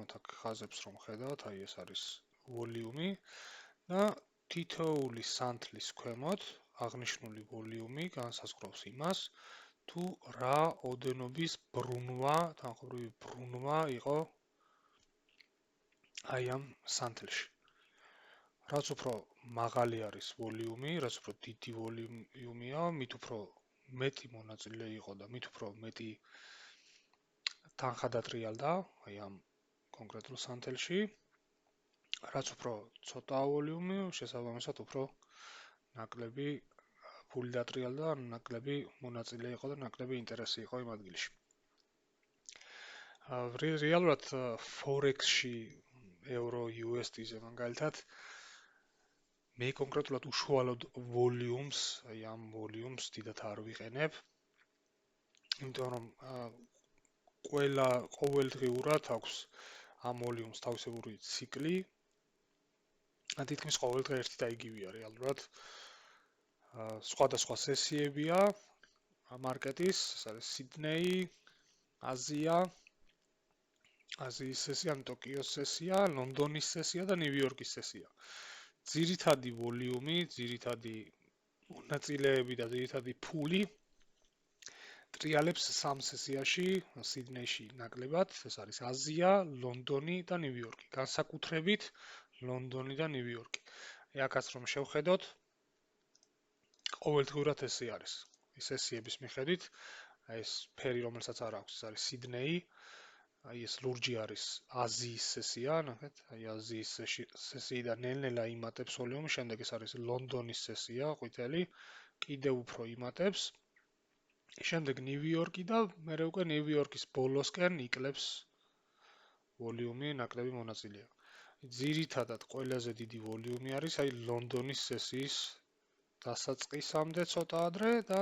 მოვიხსენოთ აქ ხაზებს რომ ხედავთ, აი ეს არის ვოლიუმი და თითოეული სანთლის ქვემოთ აღნიშნული ვოლიუმი განსაზღვრავს იმას, თუ რა ოდენობის ბრუნვა, თანხმობრივი ბრუნვა იყო აი ამ სანთლში. რაც უფრო მაღალი არის ვოლიუმი, რაც უფრო დიდი ვოლიუმია, მით უფრო მეტი მონაწილე იყო და მით უფრო მეტი თანხა დატრიალდა აი ამ კონკრეტულ სანთელში. რაც უფრო ცოტა ვოლიუმი, შესაბამისად უფრო ნაკლები ფული დატრიალდა, ნაკლები მონაწილე იყო და ნაკლები ინტერესი იყო იმ ადგილში. რეალურად Forex-ში ევრო USD-ზე მაგალითად მე კონკრეტულად უშუალოდ ვოლიუმს, აი ამ ვოლიუმს დიდად არ ვიყენებ. იმიტომ რომ ყოველდღიურად აქვს ამ ვოლიუმს თავისებური ციკლი. თითქმის ყოველ დღე ერთი და იგივეა რეალურად. სხვადასხვა სესიებია მარკეტის, ეს არის სიდნეი, აზიის სესია, ტოკიოს სესია, ლონდონის სესია და ნიუ-იორკის სესია. ძირითადი ვოლიუმი, ძირითადი მონაწილეები და ძირითადი ფული ტრიალებს სამ სესიაში, სიდნეიში ნაკლებად, ეს არის აზია, ლონდონი და ნიუ-იორკი. განსაკუთრებით ლონდონი და ნიუ-იორკი. აქაც რომ შევხედოთ, ყოველდღიურად ესე არის. სესიების მიხედვით, ეს ფერი რომელსაც არ აქვს, ეს არის სიდნეი, აი ეს ლურჯი არის აზიის სესია, ნახეთ, აი აზიის სესიიდან ნელ-ნელა იმატებს ვოლიუმი, შემდეგ ეს არის ლონდონის სესია, ყვითელი, კიდევ უფრო იმატებს. შემდეგ ნიუ-იორკი და მერე უკვე ნიუ-იორკის ბოლოსკენ იკლებს ვოლიუმი, ნაკლები მონაწილეა. ძირითადად ყველაზე დიდი ვოლიუმი არის აი ლონდონის სესიის დასაწყისამდე ცოტა ადრე და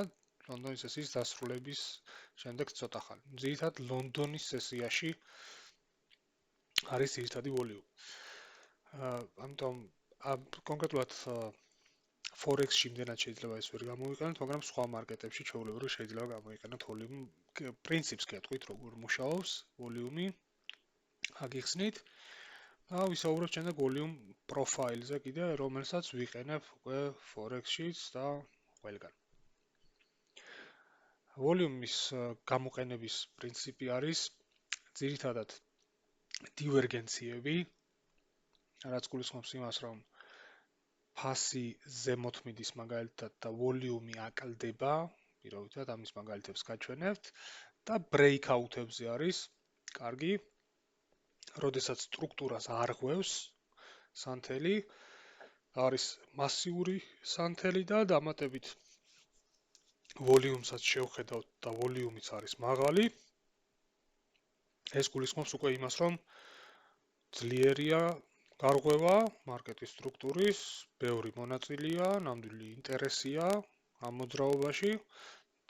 ლონდონის სესიის დასრულების შემდეგ ცოტა ხანი. ძირითადად ლონდონის სესიაში არის ძირითადი ვოლიუმი. ამიტომ კონკრეტულად Forex-ში იმდენად შეიძლება ეს ვერ გამოიყენოთ, მაგრამ სხვა მარკეტებში ჩვეულებრივ შეიძლება გამოიყენოთ ვოლიუმი. პრინციპს გეტყვით, როგორ მუშაობს ვოლიუმი. აგიხსნით. და ვისაუბრებთ შემდეგ ვოლიუმ პროფაილზე კიდე, რომელსაც ვიყენებ უკვე Forex-შიც და ყველგან. ვოლიუმის გამოყენების პრინციპი არის ძირითადად დივერგენციები, რაც გულისხმობს იმას, რომ ფასი ზემოთ მიდის მაგალითად და ვოლიუმი აკლდება, პირობითად ამის მაგალითებს გაჩვენებთ და ბრეიქაუთებზე არის კარგი, როდესაც სტრუქტურას არღვევს სანთელი, არის მასიური სანთელი და დამატებით ვოლიუმსაც შევხედავთ და ვოლიუმიც არის მაღალი. ეს გულისხმობს უკვე იმას, რომ ძლიერია გარღვევა მარკეტის სტრუქტურის, ბევრი მონაწილეა, ნამდვილი ინტერესია ამ მოძრაობაში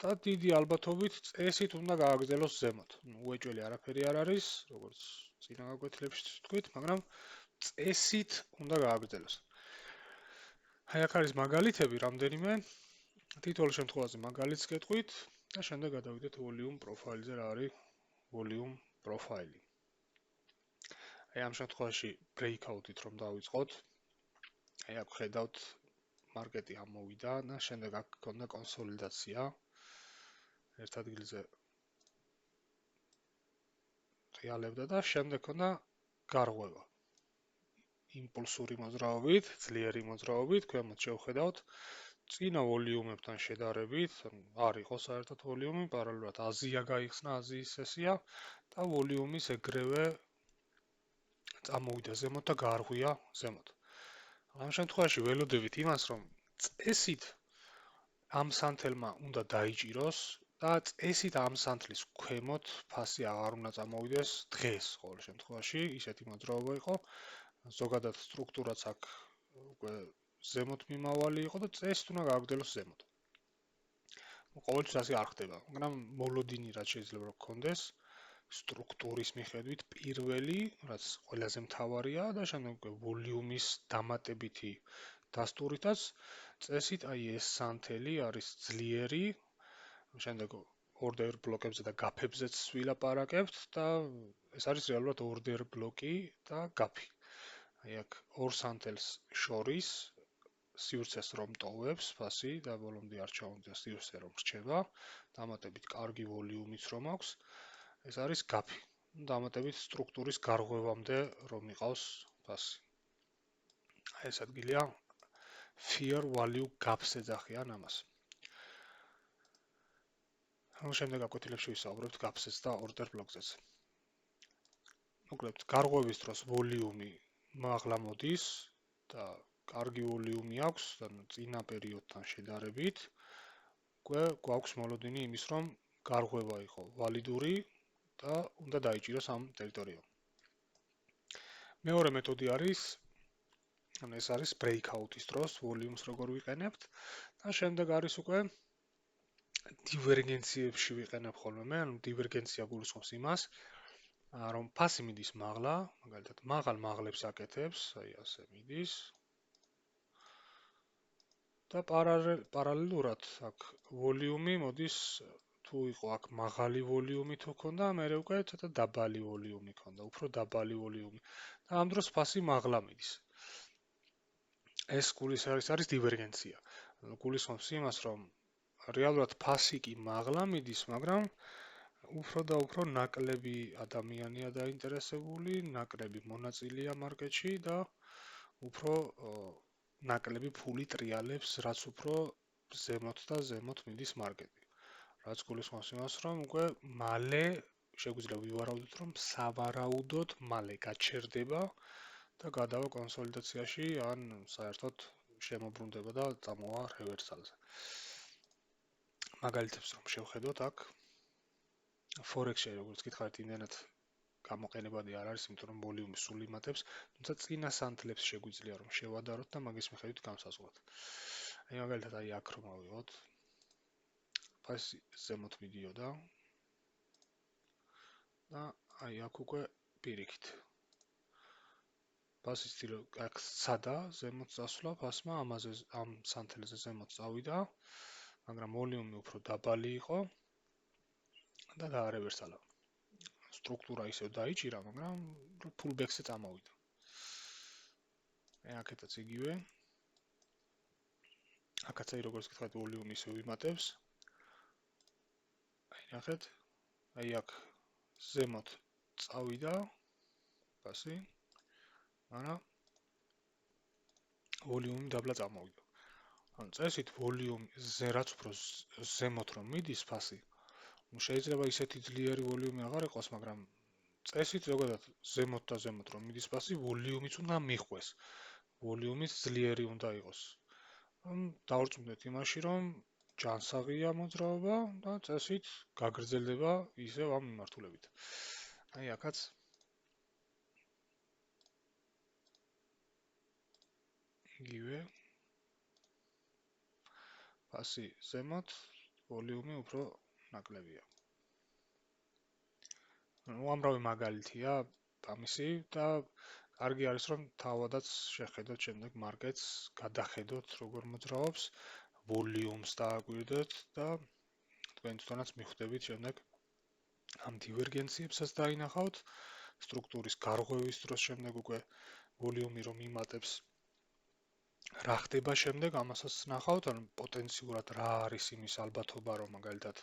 და დიდი ალბათობით წესით უნდა გააგრძელოს ზემოთ. უეჭველი არაფერი არ არის, როგორც წინა გაკვეთილებში ვთქვით, მაგრამ წესით უნდა გააგრძელოს. აი აქ არის მაგალითები რამდენიმე, თითოეულ შემთხვევაში მაგალითს გეტყვით და შემდეგ გადავიდეთ ვოლიუმ პროფაილზე, რა არის ვოლიუმ პროფაილი. აი ამ შემთხვევაში ბრეიქაუთით რომ დავიწყოთ, აი აქ ხედავთ მარკეტი ამოვიდა და შემდეგ აქ გქონდა კონსოლიდაცია. ერთ ადგილზე ღიალებდა და შემდეგ გქონდა გარღვევა. იმპულსური მოძრაობით, ძლიერი მოძრაობით, ქვემოთ შევხედავთ წინა ვოლიუმებთან შედარებით, არ იყო საერთოდ ვოლიუმი, პარალელურად აზია გაიხსნა, აზიის სესია და ვოლიუმის ეგრევე წამოვიდა ზემოთ და გარღვია ზემოთ. ამ შემთხვევაში ველოდებით იმას, რომ წესით ამ სანთელმა უნდა დაიჭიროს და წესით ამ სანთლის ქვემოთ ფასი აღარ უნდა წამოვიდეს დღეს ყოველ შემთხვევაში, ისეთი მოძრაობა იყო. ზოგადად სტრუქტურაც აქ უკვე ზემოთ მიმავალი იყო და წესით უნდა გააგრძელოს ზემოთ. ყოველთვის ასე არ ხდება, მაგრამ მოლოდინი რაც შეიძლება რომ გქონდეს სტრუქტურის მიხედვით პირველი, რაც ყველაზე მთავარია და შემდეგ ვოლიუმის დამატებითი დასტურითაც წესით აი ეს სანთელი არის ძლიერი, შემდეგ ორდერ ბლოკებზე და გაფებზეც ვილაპარაკებთ და ეს არის რეალურად ორდერ ბლოკი და გაფი. აი აქ ორ სანთელს შორის სივრცეს რომ ტოვებს ფასი და ბოლომდე არ ჩაუნდა სივრცე რომ რჩება, დამატებით კარგი ვოლიუმიც რომ აქვს, ეს არის გაფი. დამატებით სტრუქტურის გარღვევამდე რომ იყავს ფასი. ეს ადგილია fair value gaps ეძახიან ამას. შემდეგ აკვეთილებში ვისაუბრებთ gaps-ს და order block-ს. მოკლედ, გარღვევის დროს ვოლიუმი მაღლა მოდის და კარგი ვოლიუმი აქვს და წინა პერიოდთან შედარებით, უკვე გვაქვს მოლოდინი იმის, რომ გარღვევა იყო ვალიდური და უნდა დაიჭიროს ამ ტერიტორიამ. მეორე მეთოდი არის, ეს არის breakout-ის დროს ვოლიუმს როგორ ვიყენებთ და შემდეგ არის უკვე დივერგენციებში ვიყენებ ხოლმე მე, ანუ დივერგენცია გულისხმობს იმას, რომ ფასი მიდის მაღლა, მაგალითად მაღალ მაღლებს აკეთებს, აი ასე მიდის. და პარალელურად აქ ვოლიუმი მოდის, თუ იყო აქ მაღალი ვოლიუმი თუ ქონდა, მე უკვე ცოტა დაბალი ვოლიუმი ქონდა, უფრო დაბალი ვოლიუმი. და ამ დროს ფასი მაღლა მიდის. ეს არის დივერგენცია. გულისხმობს იმას, რომ რეალურად ფასი კი მაღლა მიდის, მაგრამ უფრო და უფრო ნაკლები ადამიანია დაინტერესებული, ნაკლები მონაწილეა მარკეტში და უფრო ნაკლები ფული ტრიალებს, რაც უფრო ზემოთ და ზემოთ მიდის მარკეტი. რაც გულისხმობს იმას, რომ უკვე მალე შეგვიძლია ვივარავდეთ, რომ სავარაუდოდ მალე გაჩერდება და გადავა კონსოლიდაციაში, ან საერთოდ შემოbrunდება და წამოვა რევერსალზე. მაგალითებს რომ შევხედოთ აქ Forex-ში როგორც გითხარით, იმდენად გამოყენებადი არ არის, იმიტომ რომ ვოლიუმი სულ იმატებს, თუმცა წინა სანთლებს შეგვიძლია რომ შევადაროთ და მაგის მიხედვით გამსაზღვროთ. აი მაგალითად აი აქ რომ ავიღოთ, ფასი ზემოთ მიდიოდა და აი აქ უკვე პირიქით. ფასის ძირო აქ სადა ზემოთ წასვლა ფასმა, ამაზე ამ სანთელზე ზემოთ წავიდა, მაგრამ ვოლიუმი უფრო დაბალი იყო და დაარევერსალა. სტრუქტურა ისევ დაიჭირა, მაგრამ pullback-ზე წამოვიდა. აქეთაც იგივე. აქაც აი როგორც გითხარით, ვოლიუმი ისევ იმატებს. აი ნახეთ, აი აქ ზემოთ წავიდა ფასი, მაგრამ ვოლიუმი დაბლა წამოვიდა. ანუ წესით ვოლიუმი რაც უფრო ზემოთ რომ მიდის ფასი, შეიძლება ისეთი ძლიერი ვოლიუმი აღარ იყოს, მაგრამ წესით ზოგადად ზემოთ და ზემოთ რომ მიდის ფასი, ვოლიუმიც უნდა მიხვეს. ვოლიუმიც ძლიერი უნდა იყოს. დავარწმუნდეთ იმაში, რომ ჯანსაღია მოძრაობა და წესით გაგრძელდება ისევ ამ მიმართულებით. აი აქაც იგივე ფასი ზემოთ, ვოლიუმი უფრო ნაკლებია. უამრავი მაგალითია ამისი და კარგი არის რომ თავადაც შეხედოთ შემდეგ მარკეტს, გადახედოთ როგორ მოძრაობს, ვოლიუმს დააკვირდეთ და თქვენ თვითონაც მიხვდებით შემდეგ ამ დივერგენციებსაც დაინახავთ, სტრუქტურის გარღვევის დროს შემდეგ უკვე ვოლიუმი რომ იმატებს, რა ხდება შემდეგ, ამასაც ნახავთ, ან პოტენციურად რა არის იმის ალბათობა, რომ მაგალითად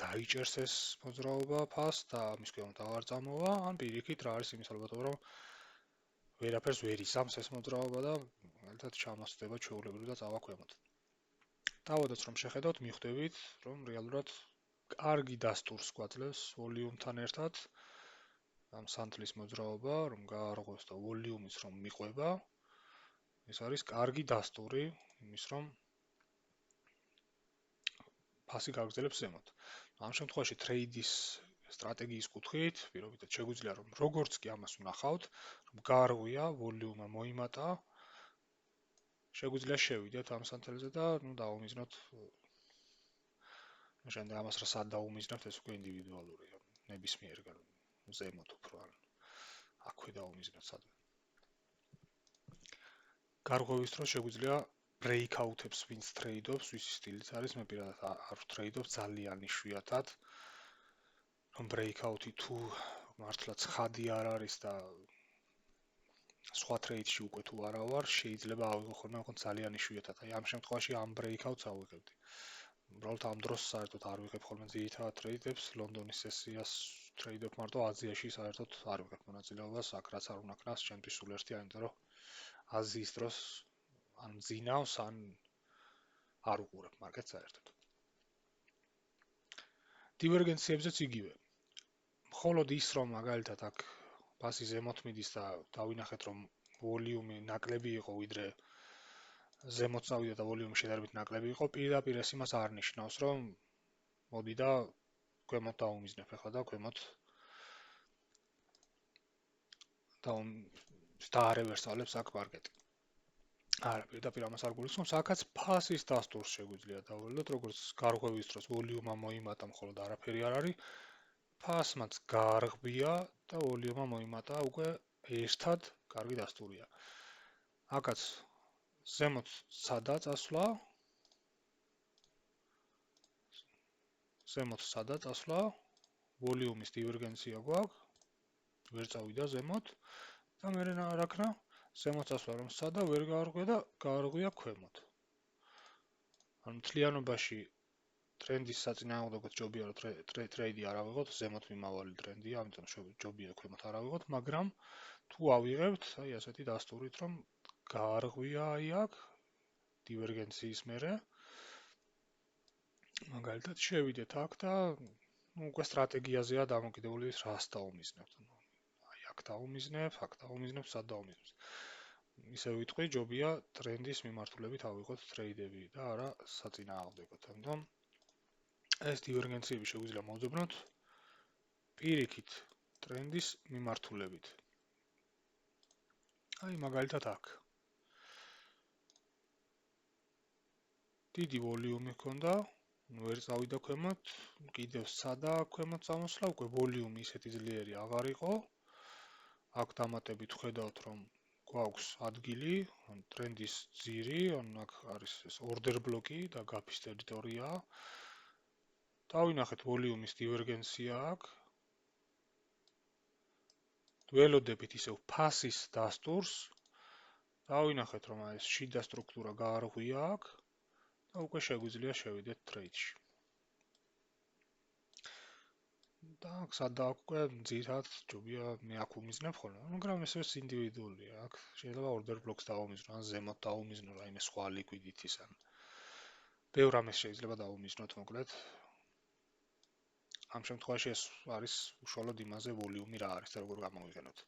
დაიჭერს ეს მოძრაობა ფასს და ამის ქვემოთ აღარ წამოვა, ან პირიქით რა არის იმის ალბათობა, რომ ვერაფერს ვერ ისამს ეს მოძრაობა და მაგალითად ჩამოსდება ჩვეულებრივ და წავა ქვემოთ. თავადაც რომ შეხედავთ, მიხვდებით, რომ რეალურად კარგი დასტურს გვაძლევს ვოლიუმთან ერთად ამ სანთლის მოძრაობა, რომ გაარღვევს და ვოლიუმის რომ მიყვება, ეს არის კარგი დასტური იმის, რომ ფასი გაგრძელებს ზემოთ. ამ შემთხვევაში ტრეიდის სტრატეგიის კუთხით, პირობითად შეგვიძლია რომ როგორც კი ამას ვნახავთ, რომ გაარღვია, ვოლიუმმა მოიმატა, შეგვიძლია შევიდეთ ამ სანთელზე და დავუმიზნოთ. შემდეგ ამას რა სად დავუმიზნებთ, ეს უკვე ინდივიდუალურია, ნებისმიერ ზემოთ უფრო ან აქვე დავუმიზნოთ სადმე. გარღვევის დროს შეგვიძლია breakout-ებს ვინც ტრეიდობს, ვისი სტილიც არის, მე პირადად არ ვტრეიდობს ძალიან იშვიათად. რომ breakout-ი თუ მართლა ცხადი არ არის და სხვა ტრეიდში უკვე თუ არა ვარ, შეიძლება ავიღო ხოლმე, მაგრამ ძალიან იშვიათად. აი ამ შემთხვევაში ამ breakout-ს ავიღებდი. უბრალოდ ამ დროს საერთოდ არ ვიღებ ხოლმე ძირითადად ტრეიდებს, ლონდონის სესიას ტრეიდებ მარტო, აზიაში საერთოდ არ ვიღებ მონაწილეობას, აქ რაც არ უნდა ქნას, ჩემთვის სულ ერთია, იმიტომ რომ აზიის დროს ან მძინავს, ან არ უყურებ მარკეტს საერთოდ. დივერგენციებზეც იგივე. მხოლოდ ის რომ მაგალითად აქ ფასი ზემოთ მიდის და დავინახეთ რომ ვოლიუმი ნაკლები იყო ვიდრე ზემოთ წავიდა და ვოლიუმი შედარებით ნაკლები იყო, პირდაპირ ეს იმას არ ნიშნავს, რომ მოდი და ქვემოთ დავუმიზნებ ახლა და ქვემოთ დაარევერსალებს აქ მარკეტი. არა, პირდაპირ ამას არ გულისხმობს, აქაც ფასის დასტურს შეგვიძლია დავალოთ, როგორც გარღვევის დროს ვოლიუმმა მოიმატა, მხოლოდ არაფერი არ არის. ფასმაც გარღვია და ვოლიუმმა მოიმატა, უკვე ერთად კარგი დასტურია. აქაც ზემოთ სადა წასვლა, ვოლიუმის დივერგენცია გვაქვს, ვერ წავიდა ზემოთ და მე რა ქნა, ზემოთ წასვლა რომ სადა ვერ გაარღვია და გაარღვია ქვემოთ. ანუ მთლიანობაში ტრენდის საწინააღმდეგოდ ჯობია რომ ტრეიდი არ ავიღოთ, ზემოთ მიმავალი ტრენდია, ამიტომ ჯობია ქვემოთ არ ავიღოთ, მაგრამ თუ ავიღებთ, აი ასეთი დასტურით რომ გაარღვია აი აქ დივერგენციის მერე, მაგალითად შევიდეთ აქ და უკვე სტრატეგიაზეა დამოკიდებული რას დაუმიზნებთ. აი აქ დაუმიზნებ, სად დაუმიზნებ. ისე ვიტყვი, ჯობია ტრენდის მიმართულებით ავიღოთ ტრეიდები და არა საწინააღმდეგოდ. ამიტომ ეს დივერგენციები შეგვიძლია მოვძებნოთ პირიქით ტრენდის მიმართულებით. აი მაგალითად აქ. დიდი ვოლიუმი ჰქონდა, ვერ წავიდა ქვემოთ, კიდევ სადა ქვემოთ წამოსვლა, უკვე ვოლიუმი ისეთი ძლიერი აღარ იყო. აქ დამატებით ხედავთ, რომ გვაქვს ადგილი, ტრენდის ძირი, აქ არის ეს order block-ი და gap-ის ტერიტორია. დავინახეთ ვოლიუმის დივერგენცია აქ. ველოდებით ისევ ფასის დასტურს. დავინახეთ, რომ ეს შიდა სტრუქტურა გაარღვია აქ და უკვე შეგვიძლია შევიდეთ ტრეიდში. და სადა უკვე ძირად ჯობია მე აქ უმიზნებ ხოლმე, მაგრამ ეს ინდივიდუალია. აქ შეიძლება order blocks დავუმიზნო, ან ზემოთ დავუმიზნო, რაიმე სხვა liquidity-ს ან ბევრ ამას შეიძლება დავუმიზნოთ, მოკლედ. ამ შემთხვევაში ეს არის უშუალოდ იმაზე ვოლიუმი რა არის და როგორ გამოვიყენოთ.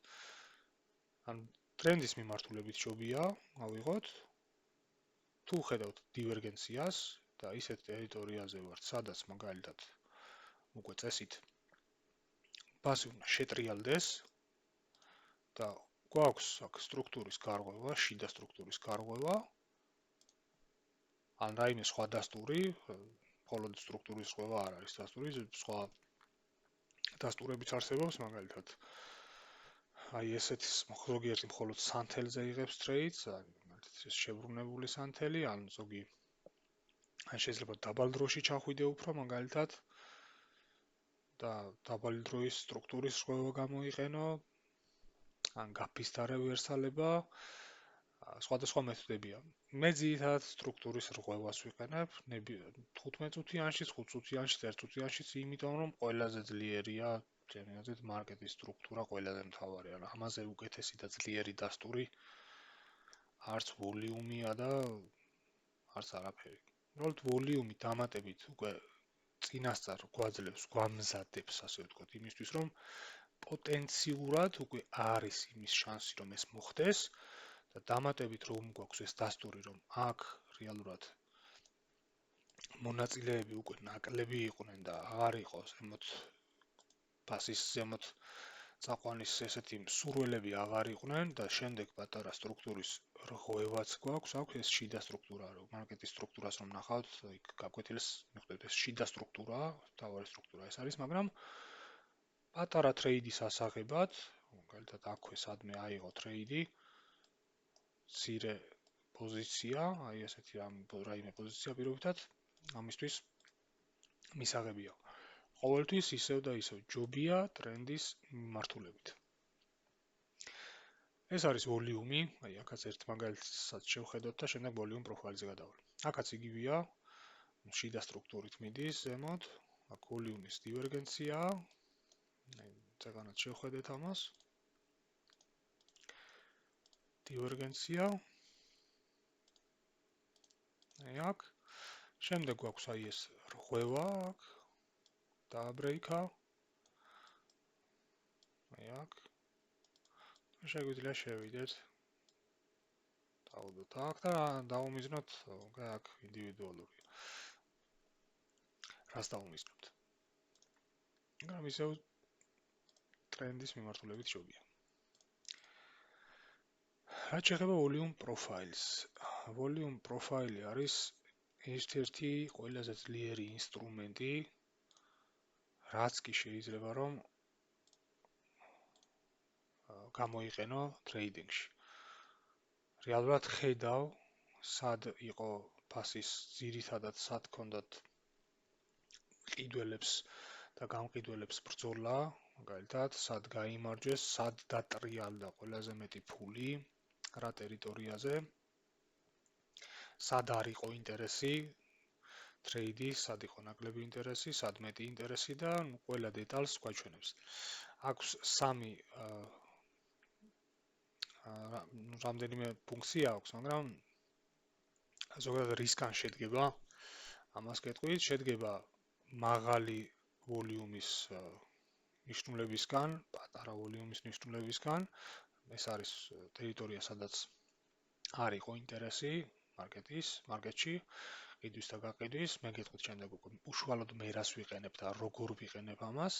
ან ტრენდის მიმართულებით ჯობია ავიღოთ. თუ ხედავთ დივერგენციას და ისეთ ტერიტორიაზე ვართ, სადაც მაგალითად უკვე წესით ფასი უნდა შეტრიალდეს და გვაქვს აქ სტრუქტურის გარღვევა, შიდა სტრუქტურის გარღვევა, ან რაიმე სხვა დასტური, მხოლოდ სტრუქტურის გარღვევა არ არის დასტური, სხვა დასტურებიც არსებობს, მაგალითად აი ესეთ ზოგიერთი მხოლოდ სანთელზე იღებს ტრეიდს, ეს შებრუნებული სანთელი, ან ზოგი ან შეიძლება დაბალ დროში ჩახვიდე უფრო მაგალითად და დაბალი დროის სტრუქტურის ხვევა გამოიყენო, ან გაფის დარევერსალება, სხვადასხვა მეთოდებია. მე ძირითადად სტრუქტურის რღვევას ვიყენებ, 15 წუთიანში, 5 წუთიანში, 1 წუთიანში, იმიტომ რომ ყველაზე ძლიერია ჩემი აზრით მარკეტის სტრუქტურა ყველაზე მთავარია. ამაზე უკეთესი და ძლიერი დასტური არც ვოლიუმია და არც არაფერი. უბრალოდ ვოლიუმი დამატებით უკვე წინასწარ გვაძლევს, გვამზადებს, ასე ვთქვათ, იმისთვის რომ პოტენციურად უკვე არის იმის შანსი რომ ეს მოხდეს და დამატებით რომ გვაქვს ეს დასტური რომ აქ რეალურად მონაწილეები უკვე ნაკლები იყვნენ და აღარ იყო ზემოთ ფასის ზემოთ წაყვანის ესეთი მსურველები აღარ იყვნენ და შემდეგ პატარა სტრუქტურის რღვევაც გვაქვს, აქვს ეს შიდა სტრუქტურა, რომ მარკეტის სტრუქტურას რომ ნახავთ, იქ გაკვეთილს მიხვდებით, ეს შიდა სტრუქტურა, თავარი სტრუქტურა ეს არის, მაგრამ პატარა ტრეიდის ასაღებად, მაგალითად აქვე სადმე აიღო ტრეიდი, მცირე პოზიცია, აი ესეთი რაიმე პოზიცია პირობითად, ამისთვის მისაღებია. ყოველთვის ისევ და ისევ ჯობია ტრენდის მიმართულებით. ეს არის ვოლიუმი, აი აქაც ერთ მაგალითსაც შევხედოთ და შემდეგ ვოლიუმ პროფაილზე გადავალ. აქაც იგივეა, შიდა სტრუქტურით მიდის ზემოთ, აქ ვოლიუმის დივერგენციაა. აი, ზეგანაც შევხედეთ ამას. დივერგენცია. აი აქ. შემდეგ გვაქვს აი ეს რღვევა აქ. დააბრეიქა. აი აქ. შეგვიძლია შევიდეთ. დავუდოთ აქ და დავუმიზნოთ აქ ინდივიდუალური. რას დავუმიზნოთ? მაგრამ ისევ ტრენდის მიმართულებით შევია. რაც შეეხება volume profiles. Volume profile არის ერთ-ერთი ყველაზე ძლიერი ინსტრუმენტი, რაც კი შეიძლება რომ გამოიყენო ტრეიდინგში. რეალურად ხედავ, სად იყო ფასის ძირითადად სად ჰქონდათ ყიდველებს და გამყიდველებს ბრძოლა, მაგალითად, სად გაიმარჯვეს, სად დატრიალდა ყველაზე მეტი ფული, რა ტერიტორიაზე, სად არ იყო ინტერესი ტრეიდის, სად იყო ნაკლები ინტერესი, სად მეტი ინტერესი და ყველა დეტალს გვაჩვენებს. აქვს სამი რამდენიმე ფუნქცია აქვს, მაგრამ ზოგადად რისკან შედგება. ამას გეტყვით, შედგება მაღალი ვოლიუმის ნიშნულებისგან, პატარა ვოლიუმის ნიშნულებისგან. ეს არის ტერიტორია, სადაც არ იყო ინტერესი მარკეტში, ყიდვის და გაყიდვის. მე გეტყვით შემდეგ უკვე უშუალოდ მე რას ვიყენებ და როგორ ვიყენებ ამას.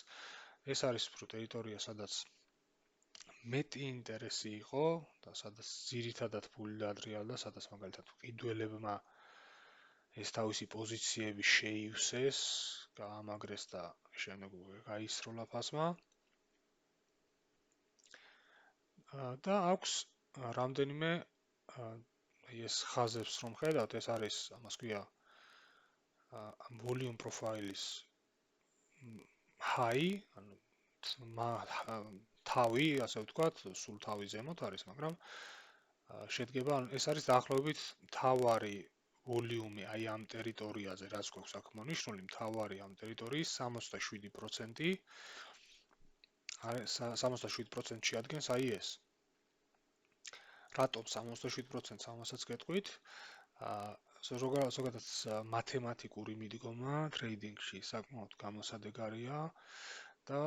ეს არის ტერიტორია, სადაც მეტი ინტერესი იყო და სადაც ძირითადად ფული დაატრიალდა, სადაც მაგალითად ყიდველებმა ეს თავისი პოზიციები შეივსეს, გაამაგრეს და შემდეგ უკვე გაისროლა ფასმა. და აქვს რამდენიმე ეს ხაზებს რომ ხედავთ, ეს არის ამას ქვია volume profiles high, ანუ თავი, ასე ვთქვათ, სულ თავი ზემოთ არის, მაგრამ შედგება, ეს არის დაახლოებით თავარი ვოლიუმი აი ამ ტერიტორიაზე, რაც გვაქვს აქ მონიშნული, თავარი ამ ტერიტორიის 67%. 67% შეადგენს აი ეს. რატომ 67%-ს ამასაც გეტყვით? ზოგადად მათემატიკური მიდგომა ტრეიდინგში საკმაოდ გამოსადეგარია და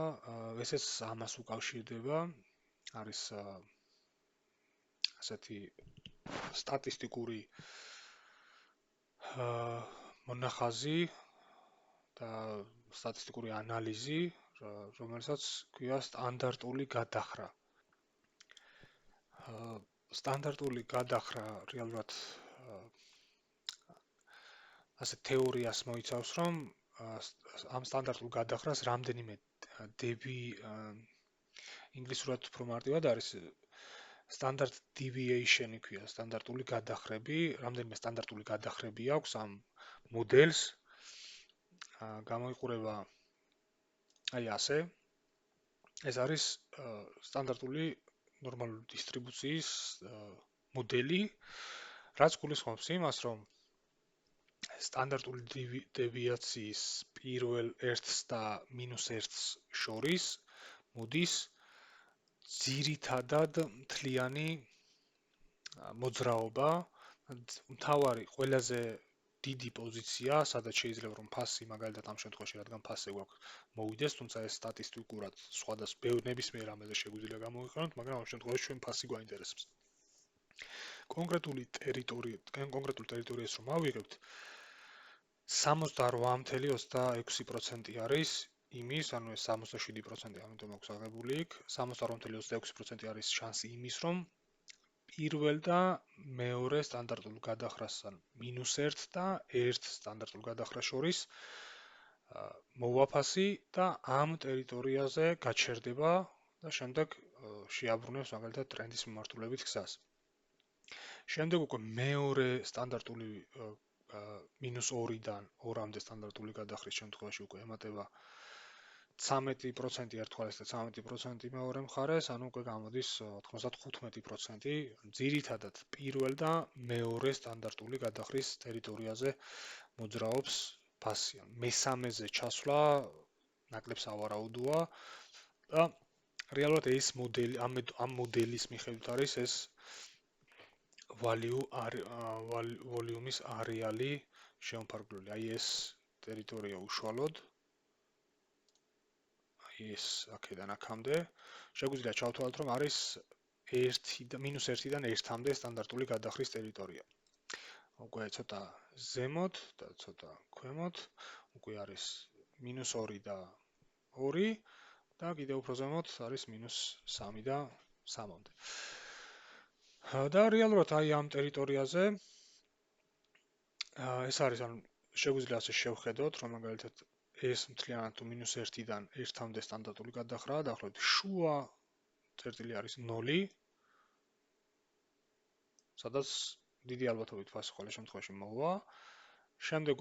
ესეც ამას უკავშირდება. არის ასეთი სტატისტიკური მონახაზი და სტატისტიკური ანალიზი, რომელსაც ქვია სტანდარტული გადახრა. სტანდარტული გადახრა რეალურად ასე თეორიას მოიცავს, რომ ამ სტანდარტულ გადახრას რამდენიმე ინგლისურად უფრო მარტივად არის standard deviation ქვია, სტანდარტული გადახრები, რამდენიმე სტანდარტული გადახრები აქვს ამ მოდელს. გამოიყურება აი ასე. ეს არის სტანდარტული ნორმალური დისტრიბუციის მოდელი, რაც გულისხმობს იმას, რომ სტანდარტული დევიაციის პირველ ერთს და -1-ს შორის მოდის ძირითადად მთლიანი მოძრაობა. მთავარი ყველაზე დიდი პოზიცია, სადაც შეიძლება რომ ფასი მაგალითად ამ შემთხვევაში, რადგან ფასზე გვაქვს მოვიდეს, თუმცა ეს სტატისტიკურად სხვადასხვა ნებისმიერ რამეზე შეგვიძლია გამოვიყენოთ, მაგრამ ამ შემთხვევაში ჩვენ ფასი გვაინტერესებს. კონკრეტულ ტერიტორიას რომ ავიღებთ, 68.26% არის იმის, ანუ ეს 67%, ამიტომ აქვს აღებული იქ, 68.26% არის შანსი იმის, რომ პირველ და მეორე სტანდარტულ გადახრას, ანუ -1 და 1 სტანდარტულ გადახრას შორის მოვაფასი და ამ ტერიტორიაზე გაჩერდება და შემდეგ შეაბრუნებს მაგალითად ტრენდის მიმართულებით გზას. შემდეგ უკვე მეორე სტანდარტული -2-დან 2-მდე სტანდარტული გადახრის შემთხვევაში უკვე ემატება 13% ერთმანეთს და 13% მეორე მხარეს, ანუ უკვე გამოდის 95%, ძირითადად პირველ და მეორე სტანდარტული გადახრის ტერიტორიაზე მოძრაობს ფასი. მესამეზე ჩასვლა ნაკლებ სავარაუდოა და რეალურად ეს მოდელი ამ მოდელის მიხედვით არის ეს ვოლიუმის არეალი შემოფარგლული. აი ეს ტერიტორია უშუალოდ ეს აქედან აქამდე შეგვიძლია ჩავთვალოთ, რომ არის 1-დან 1-მდე სტანდარტული გადახრის ტერიტორია. უკვე ცოტა ზემოთ და ცოტა ქვემოთ უკვე არის -2 და 2 და კიდევ უფრო ზემოთ არის -3 და 3-მდე. და რეალურად აი ამ ტერიტორიაზე ეს არის, ანუ შეგვიძლია ასე შევხედოთ, რომ მაგალითად ეს მთლიანად თუ -1-დან 1-მდე სტანდარტული გადახრაა, დაახლოებით შუა წერტილი არის 0, სადაც დიდი ალბათობით ფასი ყოველ შემთხვევაში მოვა. შემდეგ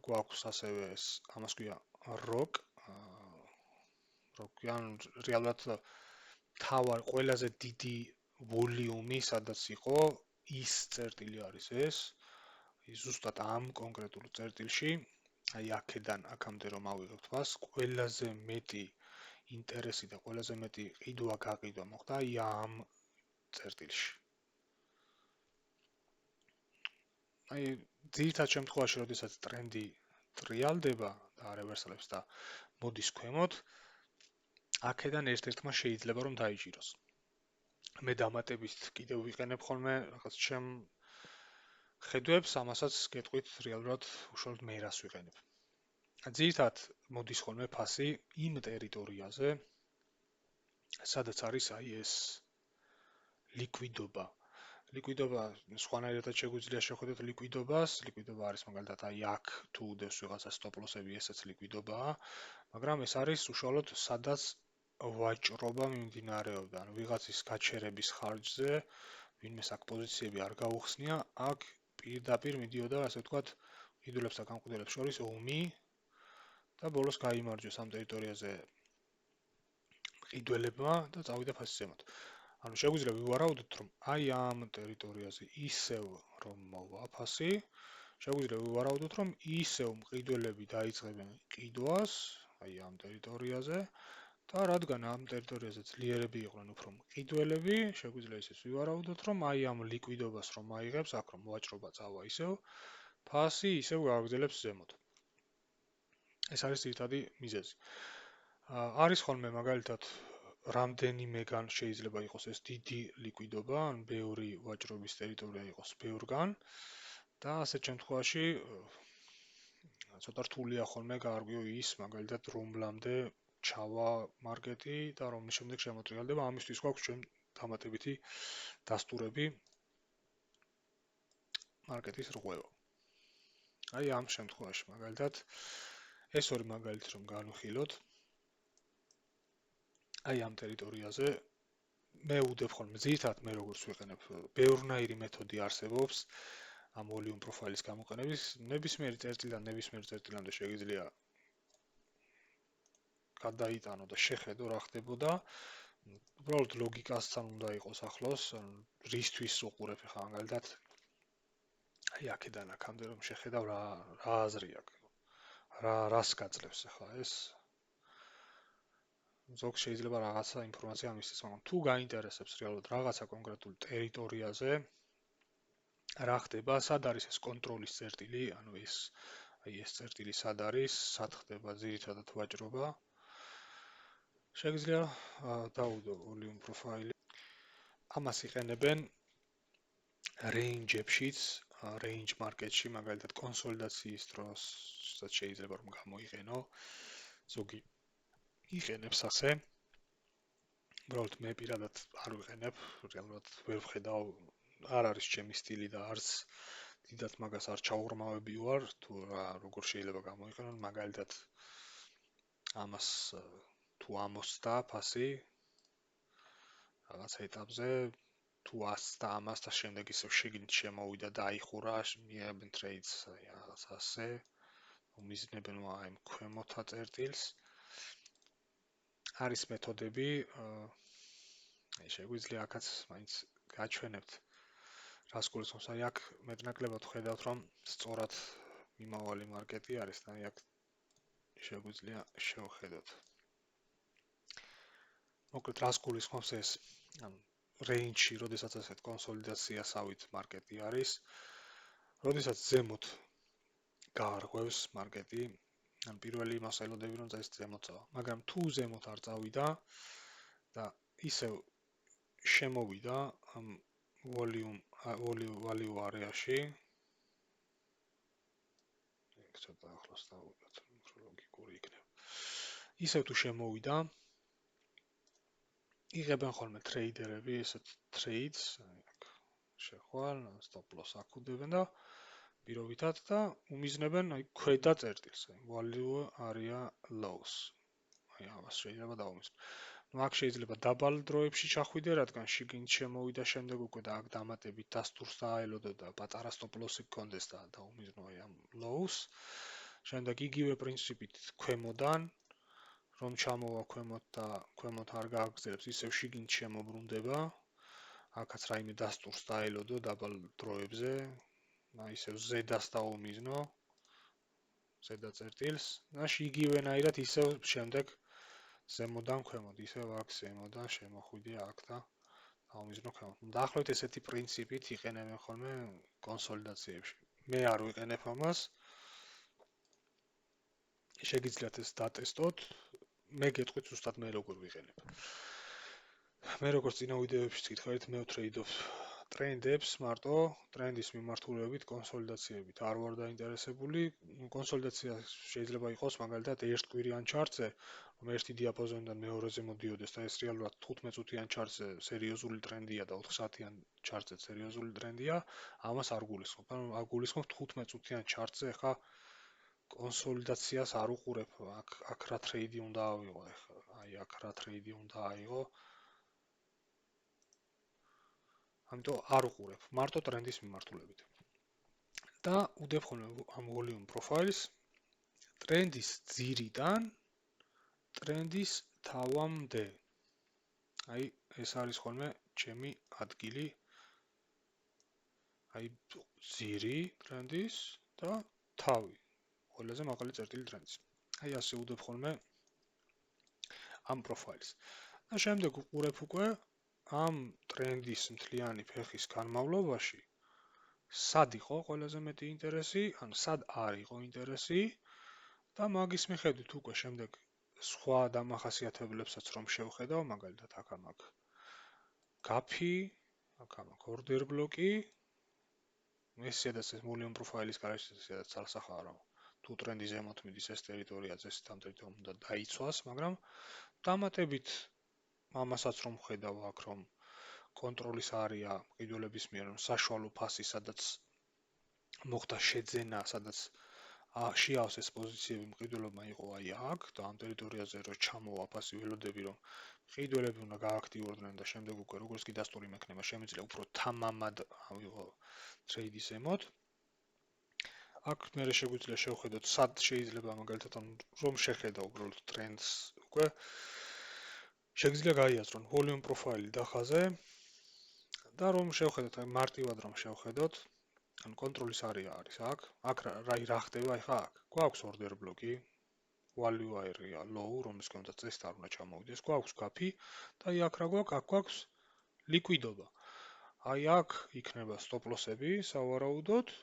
გვაქვს ასევე ეს, ამას ქვია rock, ან რეალურად თავარ ყველაზე დიდი ვოლიუმი, სადაც იყო ის წერტილი არის ეს. ზუსტად ამ კონკრეტულ წერტილში, აი აქედან აქამდე რომ ავიღებთ მას, ყველაზე მეტი ინტერესი და ყველაზე მეტი ყიდვა-გაყიდვა მოხდა აი ამ წერტილში. აი ძირითად შემთხვევაში, როდესაც ტრენდი ტრიალდება და რევერსალებს და მოდის ქვემოთ, აქედან ერთ-ერთმა შეიძლება რომ დაიჭიროს. მე დამატებით კიდევ ვიყენებ ხოლმე რაღაც ჩემ ხედვებს, ამასაც გეტყვით რეალურად უშუალოდ მე რას ვიყენებ. ძირითადად მოდის ხოლმე ფასი იმ ტერიტორიაზე, სადაც არის აი ეს ლიკვიდობა. ლიკვიდობა სხვანაირადაც შეგვიძლია შევხედოთ ლიკვიდობას. ლიკვიდობა არის მაგალითად აი აქ თუ უდევს ვიღაცა სტოპ-ლოსები, ესეც ლიკვიდობაა, მაგრამ ეს არის უშუალოდ სადაც ვაჭრობა მიმდინარეობდა. ანუ ვიღაცის გაჩერების ხარჯზე, ვინმე აქ პოზიციები არ გაუხსნია, აქ პირდაპირ მიდიოდა, ასე ვთქვათ, ყიდულებს და გამყიდველებს შორის ომი და ბოლოს გაიმარჯვეს ამ ტერიტორიაზე ყიდველებმა და წავიდა ფასის ზემოთ. ანუ შეგვიძლია ვივარაუდოთ, რომ აი ამ ტერიტორიაზე ისევ რომ მოვა ფასი, შეგვიძლია ვივარაუდოთ, რომ ისევ მყიდველები დაიწყებენ ყიდვას აი ამ ტერიტორიაზე და რადგან ამ ტერიტორიაზე ძლიერები იყვნენ უფრო მყიდველები, შეგვიძლია ისიც ვივარაუდოთ, რომ აი ამ ლიკვიდობას რომ აიღებს, აქ რომ ვაჭრობა წავა ისევ, ფასი ისევ გააგრძელებს ზემოთ. ეს არის ძირითადი მიზეზი. არის ხოლმე მაგალითად რამდენიმეგან შეიძლება იყოს ეს დიდი ლიკვიდობა, ან ბევრი ვაჭრობის ტერიტორია იყოს ბევრგან და ასეთ შემთხვევაში ცოტა რთულია ხოლმე გაარღვიო ის მაგალითად რომლამდე ჩავა მარკეტი და რომლის შემდეგ შემოტრიალდება, ამისთვის გვაქვს ჩვენ დამატებითი დასტურები მარკეტის რღვევა. აი ამ შემთხვევაში მაგალითად ეს ორი მაგალითი რომ განვიხილოთ, აი ამ ტერიტორიაზე მე ვუდებ ხოლმე ძირითადად მე როგორც ვიყენებ, ბევრნაირი მეთოდი არსებობს ამ ვოლიუმ პროფაილის გამოყენების, ნებისმიერი წერტილიდან ნებისმიერ წერტილამდე შეიძლება გადაიტანო და შეხედო რა ხდებოდა. უბრალოდ ლოგიკასთან უნდა იყოს ახლოს, რისთვის უყურებ ხა მაგალითად. აი აქედან აქამდე რომ შეხედავ რა აზრი აქვს. რას გაძლევს ხა ეს? ზოგ შეიძლება რაღაცა ინფორმაცია მისცეს, მაგრამ თუ გაინტერესებს რეალურად რაღაცა კონკრეტულ ტერიტორიაზე, რა ხდება, სად არის ეს კონტროლის წერტილი, ანუ აი ეს წერტილი სად არის, სად ხდება ძირითადად ვაჭრობა. შეგიძლია დავუდო ვოლიუმ პროფაილი. ამას იყენებენ რეინჯებშიც, რეინჯ მარკეტში, მაგალითად კონსოლიდაციის დროს შეიძლება რომ გამოიყენო. ზოგი იყენებს ასე. უბრალოდ მე პირადად არ ვიყენებ, რეალურად ვერ ვხედავ, არ არის ჩემი სტილი და არც დიდად მაგას არ ჩაუღრმავები ვარ, თუ როგორ შეიძლება გამოიყენონ, მაგალითად ამას თუ ამოსდა ფასი რაღაც ეტაპზე თუ 100 და 100 და შემდეგ ისევ შიგნით შემოვიდა და აიხურა, მიიღებენ ტრეიდს რაღაც ასე, მიზნებენ აი ქვემოთა წერტილს. არის მეთოდები, აი შეგვიძლია აქაც მაინც გაჩვენებთ რას გულისხმობს. აი აქ მეტნაკლებად ხედავთ, რომ სწორად მიმავალი მარკეტი არის და აი აქ შეგვიძლია შევხედოთ. მოკლედ რას გულისხმობს ეს? ანუ რეინჯში, როდესაც ასეთ კონსოლიდაციასავით მარკეტი არის, როდესაც ზემოთ გაარღვევს მარკეტი, ან პირველი იმას ელოდები, რომ ეს ზემოთ წავა. მაგრამ თუ ზემოთ არ წავიდა და ისევ შემოვიდა ამ value არეაში, ცოტა ახლოს დავუდგათ, უფრო ლოგიკური იქნება. ისევ თუ შემოვიდა, იღებენ ხოლმე ტრეიდერები ესეთ ტრეიდს, შეხვალ, stop loss აქუდებენ და პირობითად და უმიზნებენ აი ქვედა წერტილს, value area lows. აი ამას შეიძლება დავუმიზნო. ნუ აქ შეიძლება დაბალ დროებში ჩახვიდე, რადგან შიგნით შემოვიდა შემდეგ უკვე და აქ დამატებით დასტურს დააელოდო და პატარა stop loss-ი გქონდეს და დაუმიზნო აი ამ lows. შემდეგ იგივე პრინციპით ქვემოდან რომ ჩამოვა ქვემოთ და ქვემოთ არ გააგრძელებს, ისევ შიგნით შემოbrunდება. აქაც რაიმე დასტურს დაელოდო დაბალ დროებზე. აი ისევ ზედას დაუმიზნო. ზედა წერტილს და იგივენაირად ისევ შემდეგ ზემოდან ქვემოთ, ისევ აქ ზემოდან შემოხვიდე აქ და დავუმიზნო ქვემოთ. დაახლოებით ესეთი პრინციპით იყენებენ ხოლმე კონსოლიდაციებში. მე არ ვიყენებ ამას. შეგიძლიათ ეს დატესტოთ. მე გეტყვით ზუსტად მე როგორ ვიყენებ. მე როგორც წინა ვიდეოებში გითხარით, მე ვტრეიდობ ტრენდებს მარტო, ტრენდის მიმართულებით, კონსოლიდაციებით არ ვარ დაინტერესებული. კონსოლიდაცია შეიძლება იყოს მაგალითად ერთკვირიან ჩარტზე, რომ ერთი დიაპაზონიდან მეორეზე მოდიოდეს და ეს რეალურად 15 წუთიან ჩარტზე სერიოზული ტრენდია და 4 საათიან ჩარტზე სერიოზული ტრენდია, ამას არ გულისხმობ. ანუ არ გულისხმობ 15 წუთიან ჩარტზე ხა კონსოლიდაციას არ უყურებ, აქ რა ტრეიდი უნდა ავიღო, აი აქ რა ტრეიდი უნდა აიღო. ამიტომ არ უყურებ, მარტო ტრენდის მიმართულებით. და უდებ ხოლმე ამ volume profiles ტრენდის ძირიდან ტრენდის თავამდე. აი ეს არის ხოლმე ჩემი ადგილი. აი ძირი ტრენდის და თავი. ყველაზე მაღალი წერტილი ტრენდის. აი ასე უდებ ხოლმე ამ პროფაილს. და შემდეგ უყურებ უკვე ამ ტრენდის მთლიანი ფეხის განმავლობაში სად იყო ყველაზე მეტი ინტერესი, ან სად არ იყო ინტერესი და მაგის მიხედვით უკვე შემდეგ სხვა დამახასიათებლებსაც რომ შევხედავ, მაგალითად აქ მაქვს გაფი, აქ მაქვს order block-ი, ეს სადაც ეს volume profiles გარშემო სადაც ალსახაა რომ თუ ტრენდი ზემოთ მიდის ეს ტერიტორია წესით ამ ტერიტორიამ უნდა დაიცვას, მაგრამ დამატებით ამასაც რომ ხედავ აქ რომ კონტროლის არეა მყიდველების მიერ საშუალო ფასი, სადაც მოხდა შეძენა, სადაც შეავს ეს პოზიციები მყიდველებმა იყო აი აქ და ამ ტერიტორიაზე რო ჩამოვა ფასი ველოდები რომ მყიდველები უნდა გააქტიურდნენ და შემდეგ უკვე როგორც კი დასტური მექნება შემიძლია უფრო თამამად ავიღო ტრეიდის ემოთ. აქ მე შეგვიძლია შევხედოთ სად შეიძლება მაგალითად რომ შეხედა უბრალოდ ტრენდს უკვე შეგიძლია გაიაზრონ volume profile დახაზე და რომ შევხედოთ აი მარტივად რომ შევხედოთ ან კონტროლის არეა არის აქ რა ხდება ახლა აქ გვაქვს order block-ი value area low რომლის კონტროლს წესით არ უნდა ჩამოვიდეს გვაქვს გაფი და აი აქ რა გვაქვს აქ გვაქვს ლიკვიდობა აი აქ იქნება stop loss-ები სავარაუდოდ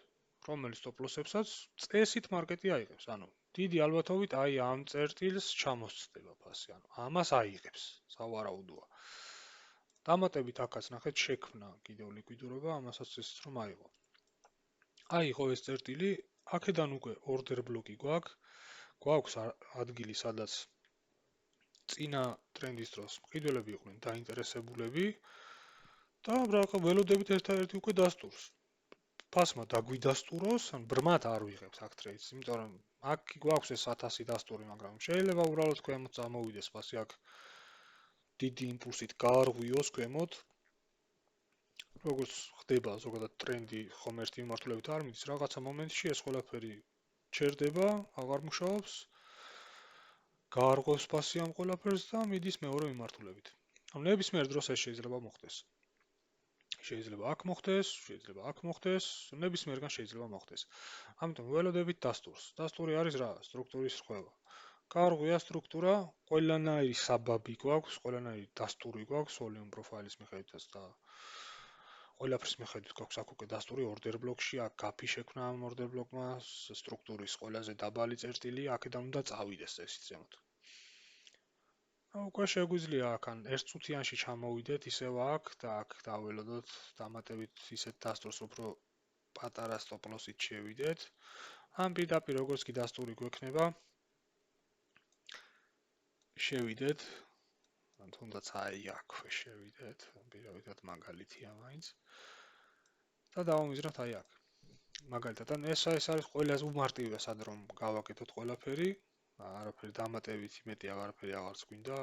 რომელიც stop loss-ებსაც წესით მარკეტი აიღებს ანუ დიდი ალბათობით აი ამ წერტილს ჩამოსწდება ფასი ანუ ამას აიღებს სავარაუდოა დამატებით აქაც ნახეთ შექმნა კიდევ ლიკვიდურობა ამასაც წესით რომ აიღო აიღო ეს წერტილი აქედან უკვე order block-ი გვაქვს ადგილი სადაც წინა ტრენდის დროს მყიდველები იყვნენ დაინტერესებულები და რაღაცა ველოდებით ერთადერთი უკვე დასტურს ფასმა დაგვიდასტუროს ან ბრმად არ ვიღებთ აქ ტრეიდს იმიტომ რომ აქ გვაქვს ეს 1000 დასტური მაგრამ შეიძლება უბრალოდ ქვემოთ წამოვიდეს ფასი აქ დიდი იმპულსით გაარღვიოს ქვემოთ როგორც ხდება ზოგადად ტრენდი ხომ ერთი მიმართულებით არ მიდის, რაღაცა მომენტში ეს ყველაფერი ჩერდება, აღარ მუშაობს, გაარღვევს ფასი ამ ყველაფერს და მიდის მეორე მიმართულებით. ანუ ნებისმიერ დროს ეს შეიძლება მოხდეს. შეიძლება აქ მოხდეს, შეიძლება აქ მოხდეს, ნებისმიერგან შეიძლება მოხდეს. ამიტომ ველოდებით დასტურს. დასტური არის რა? სტრუქტურის რღვევა. გაარღვია სტრუქტურა, ყველანაირი საბაბი გვაქვს, ყველანაირი დასტური გვაქვს, volume profiles მიხედვითაც და ყველაფრის მიხედვით გვაქვს აქ უკვე დასტური order block-ში, აქ გაფი შექმნა ამ order block-მა, სტრუქტურის ყველაზე დაბალი წერტილი, აქედან უნდა წავიდეს წესით ზემოთ. უკვე შეგვიძლია აქან ერთ წუთიანში ჩამოვიდეთ ისევ აქ და აქ დაველოდოთ დამატებით ისეთ დასტურს უფრო პატარა stop loss-ით შევიდეთ. ამ პირდაპირ როგორც კი დასტური გვექნება, შევიდეთ. ან თუნდაც აი აქვე შევიდეთ, პირობითად მაგალითია მაინც. და დავამიზროთ აი აქ. მაგალითად, ან ეს არის ყველაზე უმარტივე სად რომ გავაკეთოთ ყველაფერი, არაფერი დამატებით იმეთი აღარაფერი აღარც გვინდა.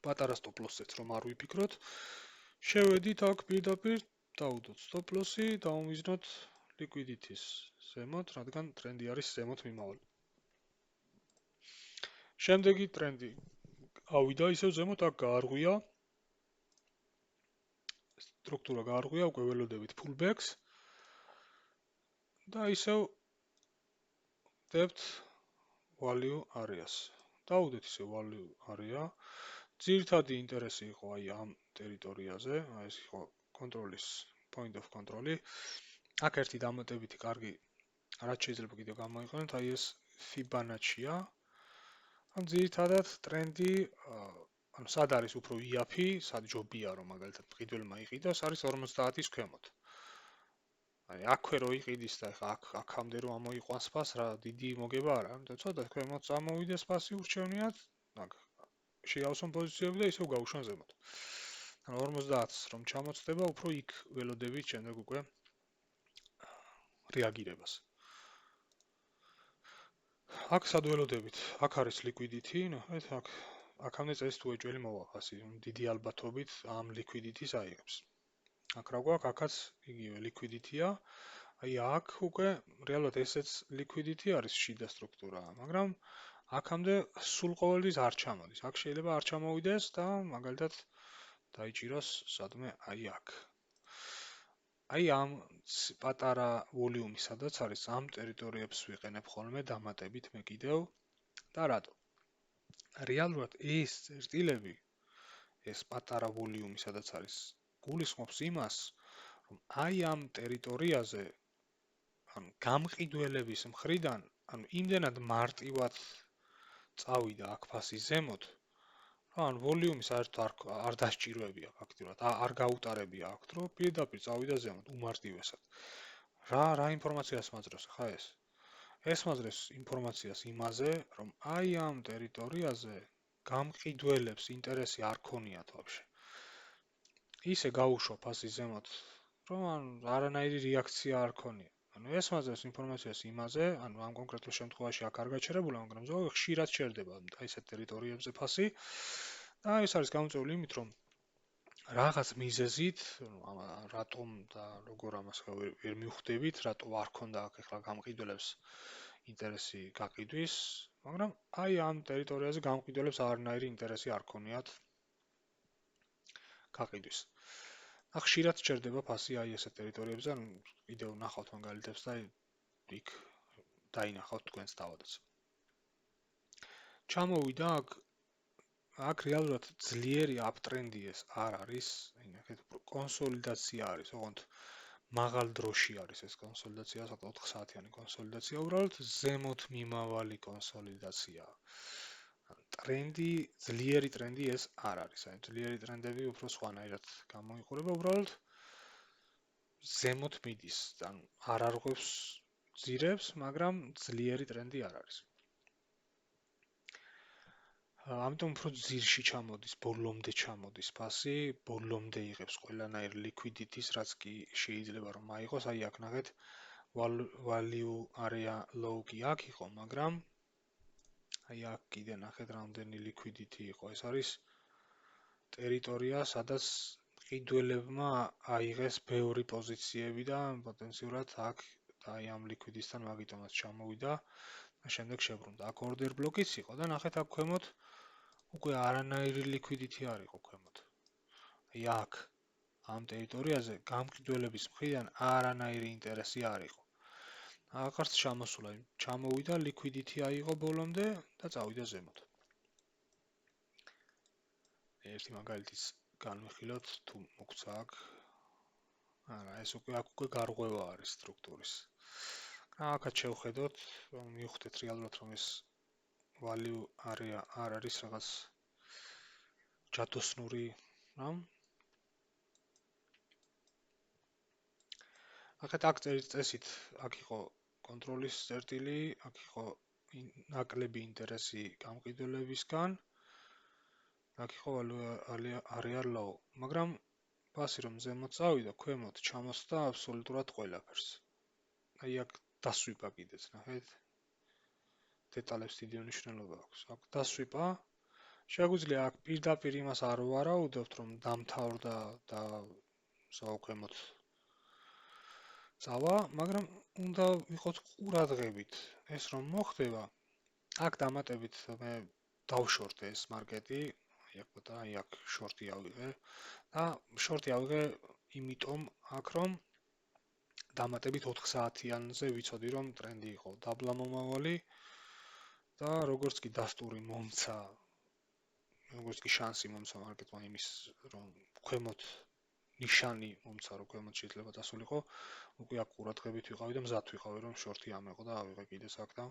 პატარა stop loss-იც რომ არ ვიფიქროთ, შევედით აქ პირდაპირ, დავუდოთ stop loss-ი, დავამიზნოთ liquidity-ს ზემოთ, რადგან ტრენდი არის ზემოთ მიმავალი. შემდეგი ტრენდი ავიდა ისევ ზემოთ, აქ გაარღვია. სტრუქტურა გაარღვია, უკვე ველოდებით pullbacks და ისევ დებთ value area-ს. დავუდეთ ისევ value area. ძირითადი ინტერესი იყო აი ამ ტერიტორიაზე, აი ეს იყო კონტროლის point of control-ი. აქ ერთი დამატებითი კარგი რაც შეიძლება კიდევ გამოიყენოთ, აი ეს Fibonacci-ა. ან ძირითადად ტრენდი, ანუ სად არის უფრო იაფი, სად ჯობია რომ მაგალითად მყიდველმა იყიდოს, არის 50-ის ქვემოთ. აი აქვე რო იყიდის და ხა აქამდე რო ამოიყვანს ფას, რა დიდი მოგება არა, ამიტომ ცოტა ქვემოთ წამოვიდეს ფასი ურჩევნიათ, მაგ შეავსონ პოზიციები და ისევ გაუშვან ზემოთ. ანუ 50-ს რომ ჩამოწდება, უფრო იქ ველოდებით შემდეგ უკვე რეაგირებას. აქ სად ველოდებით? აქ არის liquidity, ნახეთ, აქამდე წეს თუ ეჭველი მოვა ფასი, დიდი ალბათობით ამ liquidity-ს აიღებს. აქ რა გვაქვს? აქაც იგივე liquidity-ა. აი აქ უკვე რეალურად ესეც liquidity არის შიდა სტრუქტურა, მაგრამ აქამდე სულ ყოველთვის არ ჩამოდის. აქ შეიძლება არ ჩამოვიდეს და მაგალითად დაიჭიროს სადმე აი აქ. აი ამ პატარა ვოლიუმი სადაც არის, ამ ტერიტორიებს ვიყენებ ხოლმე დამატებით მე კიდევ და რატო? რეალურად ეს წერტილები, ეს პატარა ვოლიუმი სადაც არის, გულისხმობს იმას, რომ აი ამ ტერიტორიაზე, ანუ გამყიდველების მხრიდან, ანუ იმდენად მარტივად წავიდა აქ ფასი ზემოთ, ან ვოლიუმი საერთოდ არ დასჭიროებია ფაქტიურად, არ გაუტარებია აქ, რომ პირდაპირ წავიდა ზემოთ უმარტივესად. რა ინფორმაციას მაძლევს ხა ეს? ეს მაძლევს ინფორმაციას იმაზე, რომ აი ამ ტერიტორიაზე გამყიდველებს ინტერესი არ ქონიათ ვაფშე. ისე გაუშვა ფასი ზემოთ, რომ არანაირი რეაქცია არ ქონია. ანუ ეს მაძლევს ინფორმაციას იმაზე, ანუ ამ კონკრეტულ შემთხვევაში აქ არ გაჩერებულა, მაგრამ ზოგადად ხშირად ჩერდება აი ესეთ ტერიტორიებზე ფასი. და ეს არის გამოწვეული იმით, რომ რაღაც მიზეზით, რატომ და როგორ ამას ვერ მივხვდებით, რატო არ ქონდა აქ ახლა გამყიდველებს ინტერესი გაყიდვის, მაგრამ აი ამ ტერიტორიაზე გამყიდველებს არანაირი ინტერესი არ ქონიათ გაყიდვის. ხშირად ჩერდება ფასი აი ესეთ ტერიტორიებზე, ანუ კიდევ ნახავთ მაგალითებს და იქ დაინახავთ თქვენს თავადაც. ჩამოვიდა აქ რეალურად ძლიერი აპტრენდი ეს არ არის, ნახეთ, კონსოლიდაცია არის, ოღონდ მაღალ დროში არის ეს კონსოლიდაცია, 4 საათიანი კონსოლიდაცია, უბრალოდ ზემოთ მიმავალი კონსოლიდაცია. ტრენდი, ძლიერი ტრენდი ეს არ არის. აი ძლიერი ტრენდები უფრო სხვანაირად გამოიყურება, უბრალოდ ზემოთ მიდის, ანუ არ არღვევს ძირებს, მაგრამ ძლიერი ტრენდი არ არის. ამიტომ უფრო ძირში ჩამოდის, ბოლომდე ჩამოდის ფასი, ბოლომდე იღებს ყველანაირ liquidity-ს, რაც კი შეიძლება რომ აიღოს, აი აქ ნახეთ, value area low კი აქ იყო, მაგრამ აი აქ კიდე ნახეთ რამდენი liquidity იყო, ეს არის ტერიტორია, სადაც ყიდველებმა აიღეს ბევრი პოზიციები და პოტენციურად აქ და ამ ლიკვიდისთან მაგიტომაც ჩამოვიდა და შემდეგ შებრუნდა. აქ order block-იც იყო და ნახეთ აქ ქვემოთ უკვე არანაირი ლიკვიდიტი არ იყო ქვემოთ. აი აქ ამ ტერიტორიაზე გამყიდველების მხრიდან არანაირი ინტერესი არ იყო. აღარც ჩამოსულა, ჩამოვიდა, ლიკვიდიტი აიღო ბოლომდე და წავიდა ზემოთ. ერთი მაგალითის განვიხილოთ, თუ მოგცა აქ. არა, ეს უკვე გარღვევა არის სტრუქტურის. აქაც შევხედოთ, მივხვდეთ რეალურად რომ ეს value არ არის რაღაც ჯადოსნური რამ. ახეთ აქ წესით, აქ იყო კონტროლის წერტილი, აქ იყო ნაკლები ინტერესი გამყიდველებისგან, აქ იყო area low, მაგრამ ფასი რომ ზემოთ წავიდა, ქვემოთ ჩამოსდა აბსოლუტურად ყველაფერს. აი აქ დასვიპა კიდეც, ნახეთ. დეტალებს დიდი მნიშვნელობა აქვს. აქ დასვიპა, შეგვიძლია აქ პირდაპირ იმას არ ვარაუდობთ, რომ დამთავრდა და საუქვემოთ წავა, მაგრამ უნდა ვიყოთ ყურადღებით. ეს რომ მოხდება, აქ დამატებით მე დავშორტე ეს მარკეტი, აი აქ შორტი ავიღე და შორტი ავიღე იმიტომ აქ რომ დამატებით 4 საათიანზე ვიცოდი რომ ტრენდი იყო დაბლა მომავალი და როგორც კი დასტური მომცა, როგორც კი შანსი მომცა მარკეტმა იმის რომ ქვემოთ ნიშანი მომცა რომ ქვემოთ შეიძლება დასულიყო, უკვე აქ ყურადღებით ვიყავი და მზად ვიყავი რომ შორტი ამეყო და ავიღე კიდეს აქ და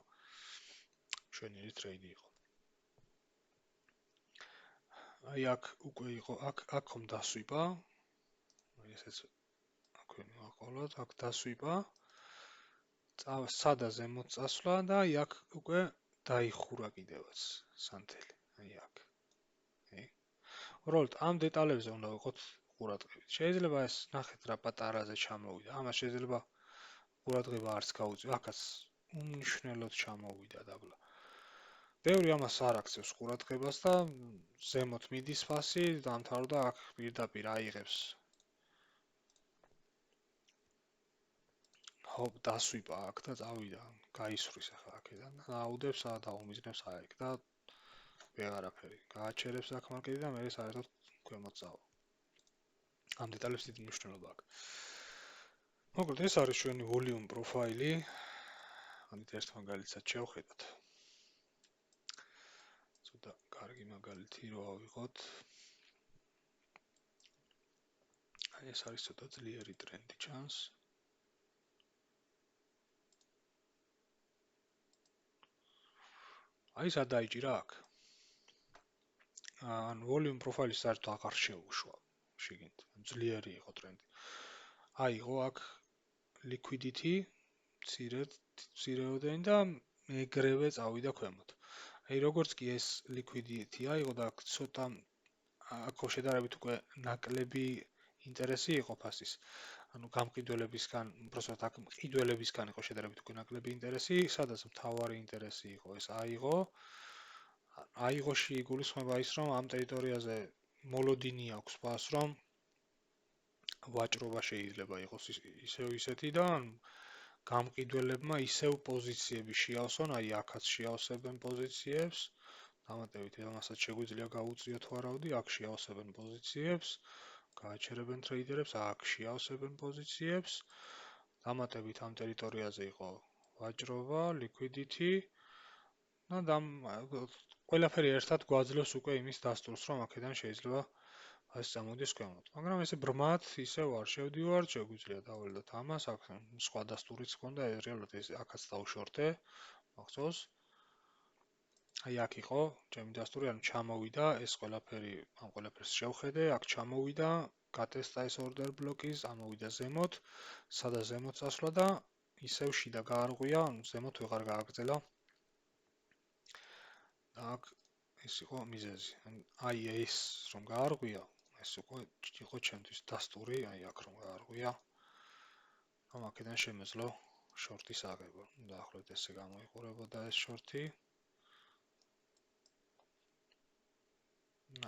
შვენიერი ტრეიდი იყო. აი აქ უკვე იყო, აქ ხომ დასვიპა. აი ესეც აქვე მივაყოლოთ, აქ დასვიპა. სადა ზემოთ წასვლა და აი აქ უკვე დაიხურა კიდევაც სანთელი. აი აქ. უბრალოდ ამ დეტალებზე უნდა ვიყოთ ყურადღებით. შეიძლება ეს ნახეთ რა პატარაზე ჩამოვიდა. ამას შეიძლება ყურადღება არც გაუწიო. აქაც უმნიშვნელოდ ჩამოვიდა დაბლა. ბევრი ამას არ აქცევს ყურადღებას და ზემოთ მიდის ფასი, დამთავრდა აქ პირდაპირ აიღებს. ჰოპ, დასვიპა აქ და წავიდა. გაისვრის ახლა აქედან და აუდებს და უმიზნებს აიქ და ვეღარაფერი. გააჩერებს აქ მარკეტი და მე საერთოდ ქვემოთ წავა. ამ დეტალებს დიდი მნიშვნელობა აქვს. მოკლედ ეს არის ჩვენი volume პროფაილი. ამით ერთ მაგალითსაც შევხედოთ. ცოტა კარგი მაგალითი რო ავიღოთ. აი ეს არის ცოტა ძლიერი ტრენდი ჩანს. აი სად დაიჭირა აქ. ან volume პროფაილის საერთოდ აღარ შეუშვა. შიგნით ძლიერი იყო ტრენდი. აიღო აქ liquidity მცირეოდენი და ეგრევე წავიდა ქვემოთ. აი როგორც კი ეს liquidity აიღო და ცოტა აქ შედარებით უკვე ნაკლები ინტერესი იყო ფასის. ანუ გამყიდველებისგან, უბრალოდ აქ მყიდველებისგან იყო შედარებით უკვე ნაკლები ინტერესი, სადაც მთავარი ინტერესი იყო ეს აიღო. აიღოში იგულისხმება ის, რომ ამ ტერიტორიაზე მოლოდინი აქვს ფას, რომ ვაჭრობა შეიძლება იყოს ისევ ისეთი და გამყიდველებმა ისევ პოზიციები შეავსონ, აი აქაც შეავსებენ პოზიციებს, დამატებით ამასაც შეგვიძლია გაუწიოთ ვარაუდი, აქ შეავსებენ პოზიციებს, გააჩერებენ ტრეიდერებს, აქ შეავსებენ პოზიციებს, დამატებით ამ ტერიტორიაზე იყო ვაჭრობა, liquidity და ყველაფერი ერთად გვაძლევს უკვე იმის დასტურს, რომ აქედან შეიძლება ეს წამოდის ქვემოთ. მაგრამ ესე ბრმად ისევ არ შევდივარ, შეგვიძლია დავალოთ ამას, აქ სხვა დასტურიც ჰქონდა, რეალურად ეს აქაც დავშორტე, მახსოვს. აი აქ იყო ჩემი დასტური, ანუ ჩამოვიდა ეს ყველაფერი, ამ ყველაფერს შევხედე, აქ ჩამოვიდა, გატესტა ეს order block-ის, ამოვიდა ზემოთ, სადა ზემოთ წასვლა და ისევ შიდა გაარღვია, ანუ ზემოთ ვეღარ გააგრძელა. აქ ეს იყო მიზეზი. აი ეს რომ გაარღვია, ეს უკვე იყო ჩემთვის დასტური, აი აქ რომ გაარღვია. ამ აქედან შემეძლო შორტის აღება. დაახლოებით ესე გამოიყურებოდა ეს შორტი.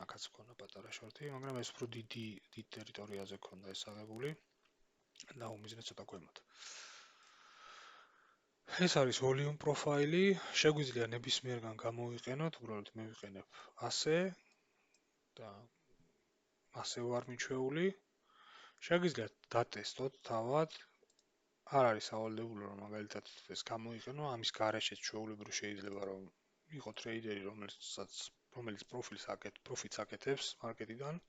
აქაც მქონდა პატარა შორტი, მაგრამ ეს უფრო დიდ ტერიტორიაზე მქონდა ეს აღებული და უმიზნე ცოტა ქვემოთ. ეს არის volume profile-ი, შეგვიძლია ნებისმიერგან გამოვიყენოთ, უბრალოდ მე ვიყენებ ასე და ასე ვარ მიჩვეული. შეგიძლიათ დატესტოთ თავად. არ არის სავალდებულო რომ მაგალითად ეს გამოიყენო, ამის გარეშეც ჩვეულებრივ შეიძლება რომ იყოს ტრეიდერი, რომელიც პროფიტს აკეთებს მარკეტიდან.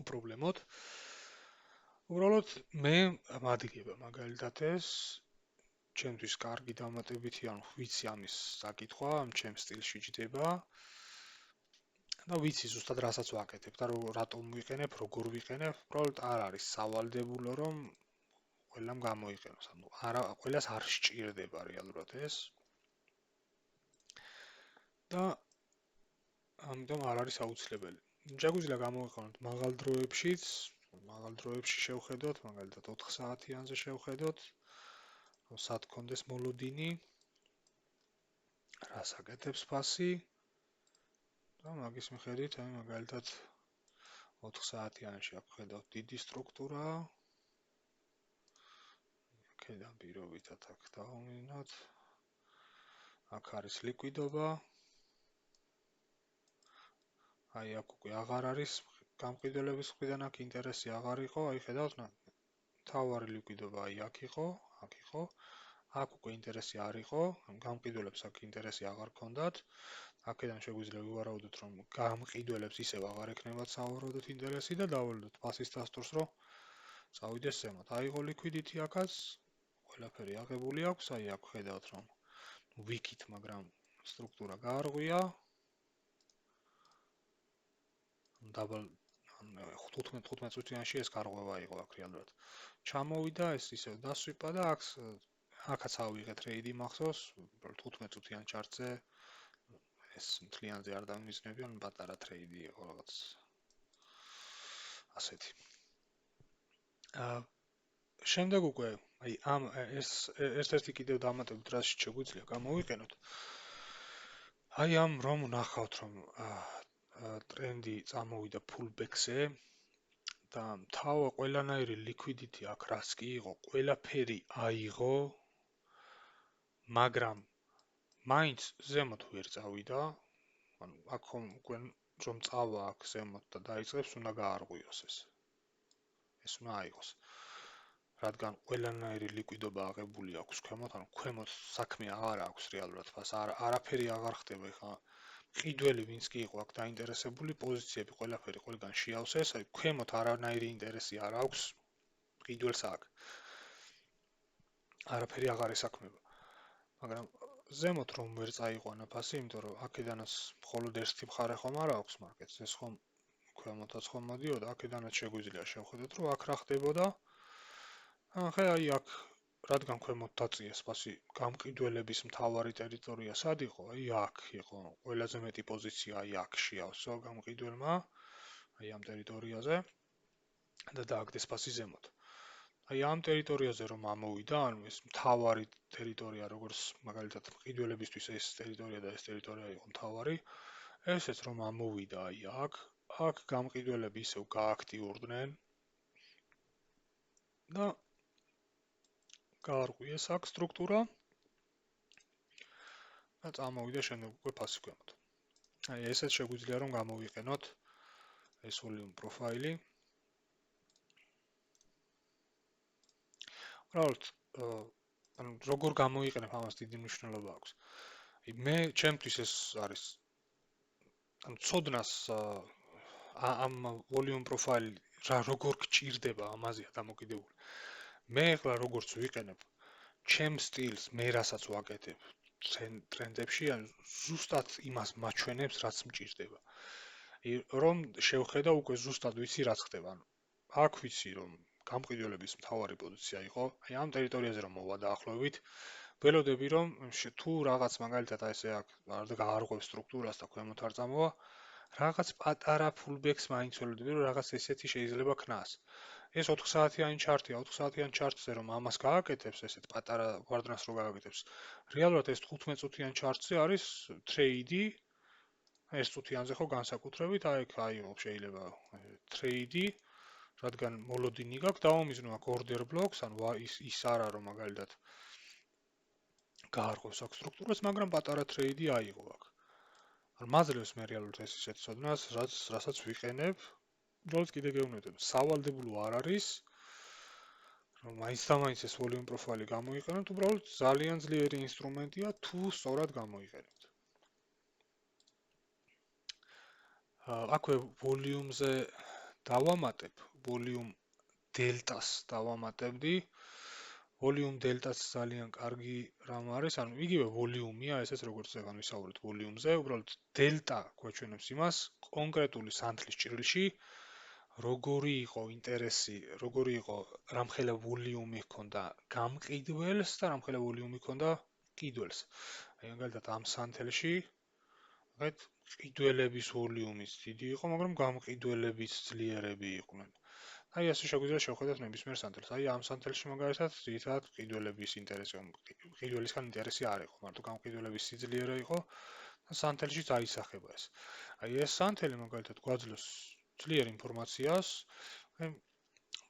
უპრობლემოდ. უბრალოდ მე მადლობა მაგალითად ეს ჩემთვის კარგი დამატებითი, ანუ ვიცი ამის საკითხვა, ამ ჩემს სტილში ჯდება. და ვიცი ზუსტად რასაც ვაკეთებ და რატომ ვიყენებ, როგორ ვიყენებ, უბრალოდ არ არის სავალდებულო რომ ყველამ გამოიყენოს. ანუ არა, ყველას არ სჭირდება რეალურად ეს. და ამიტომ არ არის აუცილებელი. შეგვიძლია გამოვიყენოთ მაღალ დროებში შევხედოთ, მაგალითად 4 საათიანზე შევხედოთ, რომ სად კონდეს მოლოდინი, რას აკეთებს ფასი და მაგის მიხედვით, მაგალითად 4 საათიანში აკეთებთ დიდი სტრუქტურა. აქედან პირობითად აქ დავმინოთ. აქ არის ლიკვიდობა. აი აქ უკვე აღარ არის გამყიდველების მხრიდან აქ ინტერესი აღარ იყო, აი ხედავთ, თავარი ლიკვიდობა აი აქ იყო. აქ უკვე ინტერესი არ იყო, გამყიდველებს აქ ინტერესი აღარ ჰქონდათ. აქედან შეგვიძლია ვივარაუდოთ, რომ გამყიდველებს ისევ აღარ ექნებათ სავარაუდოდ ინტერესი და დავალოდოთ ფასის დასტურს, რომ წავიდეს ზემოთ. აიღო ლიკვიდიტი აქაც, ყველაფერი აღებული აქვს, აი აქ ხედავთ, რომ ვიქით, მაგრამ სტრუქტურა გაარღვია. დაბალ 15 წუთიანში ეს გარღვევა იყო აქ რეალურად. ჩამოვიდა, ეს ისევ დასვიპა და აქაც ავიღეთ ტრეიდი მახსოვს, 15 წუთიან ჩარტზე ეს მთლიანზე არ დამიზნები, ან პატარა ტრეიდი იყო რაღაც ასეთი. შემდეგ უკვე აი ამ ერთ-ერთი კიდევ დამატებით რაც შეგვიძლია გამოვიყენოთ. აი ამ რომ ნახავთ რომ ტრენდი წამოვიდა pullback-ზე და თავა ყველანაირი liquidity აქ რაც კი იყო, ყველაფერი აიღო, მაგრამ მაინც ზემოთ ვერ წავიდა. ანუ აქ უკვე რომ წავა აქ ზემოთ და დაიწყებს, უნდა გაარღვიოს ეს. ეს უნდა აიღოს. რადგან ყველანაირი ლიკვიდობა აღებული აქვს ქვემოთ, ანუ ქვემოთ საქმე აღარ აქვს რეალურად ფას, არაფერი აღარ ხდება ხა. ყიდველი ვინც კი იყო აქ დაინტერესებული, პოზიციები ყველაფერი ყველგან შეავსეს, აი ქვემოთ არანაირი ინტერესი არ აქვს ყიდველს აქ. არაფერი აღარ ესაქმება. მაგრამ ზემოთ რომ ვერ წაიყვანა ფასი, იმიტომ რომ აქედანაც მხოლოდ ერთი მხარე ხომ არ აქვს მარკეტს, ეს ხომ ქვემოთაც ხომ მოდიოდა, აქედანაც შეგვიძლია შევხედოთ, რომ აქ რა ხდებოდა. ახლა აი აქ რადგან ქვემოთ დაწიეს ფასი, გამყიდველების მთავარი ტერიტორია სად იყო? აი აქ იყო. ყველაზე მეტი პოზიცია აი აქ შეავსო გამყიდველმა, აი ამ ტერიტორიაზე და დააგდეს ფასი ზემოთ. აი ამ ტერიტორიაზე რომ ამოვიდა, ანუ ეს მთავარი ტერიტორია, როგორც მაგალითად მყიდველებისთვის ეს ტერიტორია და ეს ტერიტორია იყო მთავარი, ესეც რომ ამოვიდა აი აქ გამყიდველები ისევ გააქტიურდნენ და გაარღვიეს აქ სტრუქტურა და წამოვიდა შემდეგ უკვე ფასი ქვემოთ. აი ესეც შეგვიძლია რომ გამოვიყენოთ ეს volume profile-ი. უბრალოდ ანუ როგორ გამოიყენებ ამას დიდი მნიშვნელობა აქვს. მე ჩემთვის ეს არის ანუ ცოდნას ამ volume profile რა როგორ გჭირდება ამაზეა დამოკიდებული. მე ახლა როგორც ვიყენებ ჩემ სტილს, მე რასაც ვაკეთებ ტრენდებში, ან ზუსტად იმას მაჩვენებს, რაც მჭირდება. რომ შევხედა უკვე ზუსტად ვიცი რაც ხდება. აქ ვიცი რომ გამყიდველების მთავარი პოზიცია იყო, აი ამ ტერიტორიაზე რომ მოვა დაახლოებით, ველოდები რომ თუ რაღაც მაგალითად ესე აქ არ გაარღვევს სტრუქტურას და ქვემოთ არ წამოვა, რაღაც პატარა pullback-ს მაინც ველოდები რომ რაღაც ესეთი შეიძლება ქნას. ეს 4 საათიანი ჩარტია, 4 საათიან ჩარტზე რომ ამას გააკეთებს, ესეთ პატარა ვარდნას რო გააკეთებს, რეალურად ეს 15 წუთიან ჩარტზე არის ტრეიდი, ეს წუთიანზე ხო განსაკუთრებით, აიღო შეიძლება ტრეიდი, რადგან მოლოდინი გაქვს, დავამიზნო აქ order blocks, ანუ ის არა რომ მაგალითად გაარღვევს აქ სტრუქტურას, მაგრამ პატარა ტრეიდი აიღო აქ. ანუ მაძლევს მე რეალურად ეს ისეთ ცოდნას, რასაც ვიყენებ, უბრალოდ კიდე გეუბნებით, სავალდებულო არ არის, რომ მაინც ეს volume profile გამოიყენოთ, უბრალოდ ძალიან ძლიერი ინსტრუმენტია თუ სწორად გამოიყენებთ. აქვე volume-ზე დავამატებ, volume delta-ს დავამატებდი. Volume delta-ს ძალიან კარგი რამ არის, ანუ იგივე volume-ია, ესეც როგორც ეგან ვისაუბრეთ volume-ზე, უბრალოდ delta გვაჩვენებს იმას კონკრეტული სანთლის ჭრილში, როგორი იყო ინტერესი, როგორი იყო რამხელა volume-ი ჰქონდა გამყიდველს და რამხელა volume-ი ჰქონდა ყიდველს. აი მაგალითად ამ სანთელში ვთქვით, ყიდველების volume-იც დიდი იყო, მაგრამ გამყიდველების ძლიერები იყვნენ. აი ასე შეგვიძლია შევხედოთ ნებისმიერ სანთელს. აი ამ სანთელში მაგალითად ძირითადად ყიდველების ინტერესი, ყიდველისგან ინტერესი არ იყო, მარტო გამყიდველების სიძლიერე იყო და სანთელში დაისახება ეს. აი ეს სანთელი მაგალითად გვაძლევს ძლიერ ინფორმაციას,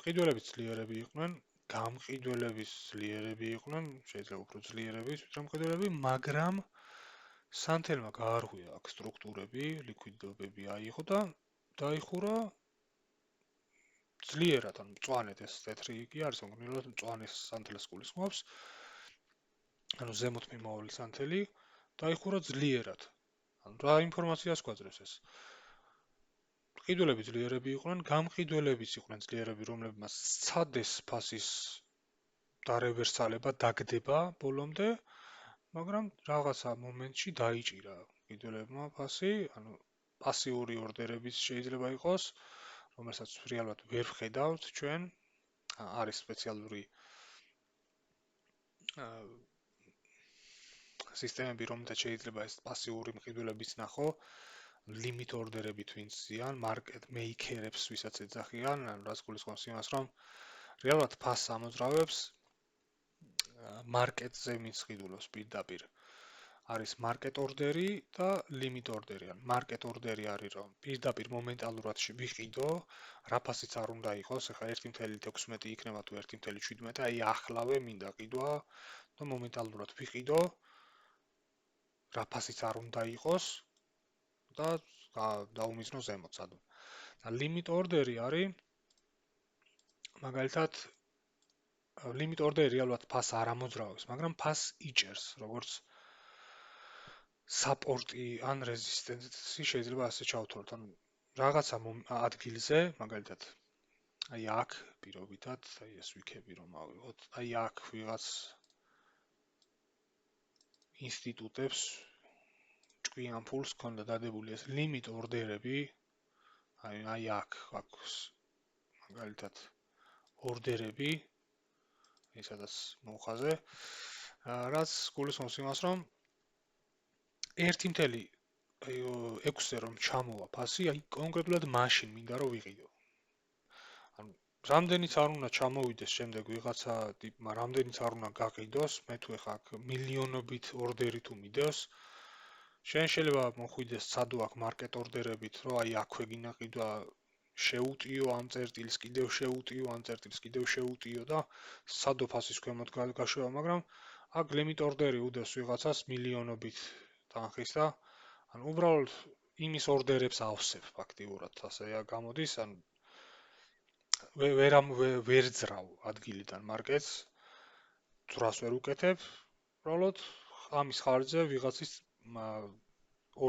ყიდველების ძლიერები იყვნენ, გამყიდველების ძლიერები იყვნენ, შეიძლება უფრო ძლიერების გამყიდველები, მაგრამ სანთელმა გაარღვია აქ სტრუქტურები, ლიკვიდობები აიღო და დაიხურა ძლიერად, ანუ მწვანედ ეს თეთრი კი არის, მაგრამ მწვანე სანთელს გულისხმობს. ანუ ზემოთ მიმავალი სანთელი დაიხურა ძლიერად. ანუ რა ინფორმაციას გვაძლევს ეს? ყიდველები ძლიერები იყვნენ, გამყიდველებიც იყვნენ ძლიერები, რომლებმაც სცადეს ფასის დარევერსალება, დაგდება ბოლომდე, მაგრამ რაღაცა მომენტში დაიჭირა ყიდველებმა ფასი, ანუ პასიური ორდერებიც შეიძლება იყოს, რომელსაც რეალურად ვერ ვხედავთ ჩვენ, არის სპეციალური სისტემები, რომელთაც შეიძლება ეს პასიური ყიდველებიც ნახო, limit order-ებით ვინც ზიან, market maker-ებს ვისაც ეძახიან, ანუ რაც გულისხმობს იმას, რომ რეალურად ფასს ამოძრავებს market-ზე ვინც ყიდულობს პირდაპირ. არის market order-ი და limit order-ი. ან market order-ი არის, რომ პირდაპირ მომენტალურად ვიყიდო, რა ფასიც არ უნდა იყოს, ეხლა 1.16 იქნება თუ 1.17, აი ახლავე მინდა ყიდვა და მომენტალურად ვიყიდო, რა ფასიც არ უნდა იყოს და დავუმიზნო ზემოთ სადღაც. და limit order-ი არის მაგალითად limit order-ი რეალურად ფასს არ ამოძრავებს, მაგრამ ფასს იჭერს, როგორც საპორტი ან რეზისტენცი შეიძლება ასე ჩავთვალოთ. ანუ რაღაცა ადგილზე, მაგალითად, აი აქ პირობითად, აი ეს ვიქები რომ ავიღოთ, აი აქ ვიღაც ინსტიტუტებს ჭკვიან ფულს ქონდა დადებული ეს limit order-ები, აი აქ აქვს მაგალითად ორდერები, ისედაც მოუხაზე, რაც გულისხმობს იმას, რომ 1.6-ზე რომ ჩამოვა ფასი, აი კონკრეტულად მაშინ მინდა რომ ვიყიდო. ანუ რამდენიც არ უნდა ჩამოვიდეს შემდეგ ვიღაცა ტიპმა, რამდენიც არ უნდა გაყიდოს, მე თუ ეხა აქ მილიონობით ორდერი თუ მიდევს, შენ შეიძლება მოხვიდეს სადო აქ მარკეტ ორდერებით, რომ აი აქვე გინდა ყიდვა, შეუტიო ამ წერტილს, კიდევ შეუტიო ამ წერტილს, კიდევ შეუტიო და სადო ფასის ქვემოთ გაშვება, მაგრამ აქ limit order-ი უდევს ვიღაცას მილიონობით თანხის და ანუ უბრალოდ იმის ორდერებს ავსებ ფაქტიურად, ასეა გამოდის, ანუ ვერ ძრავ ადგილიდან მარკეტს, ძრას ვერ უკეთებ, უბრალოდ ამის ხარჯზე ვიღაცის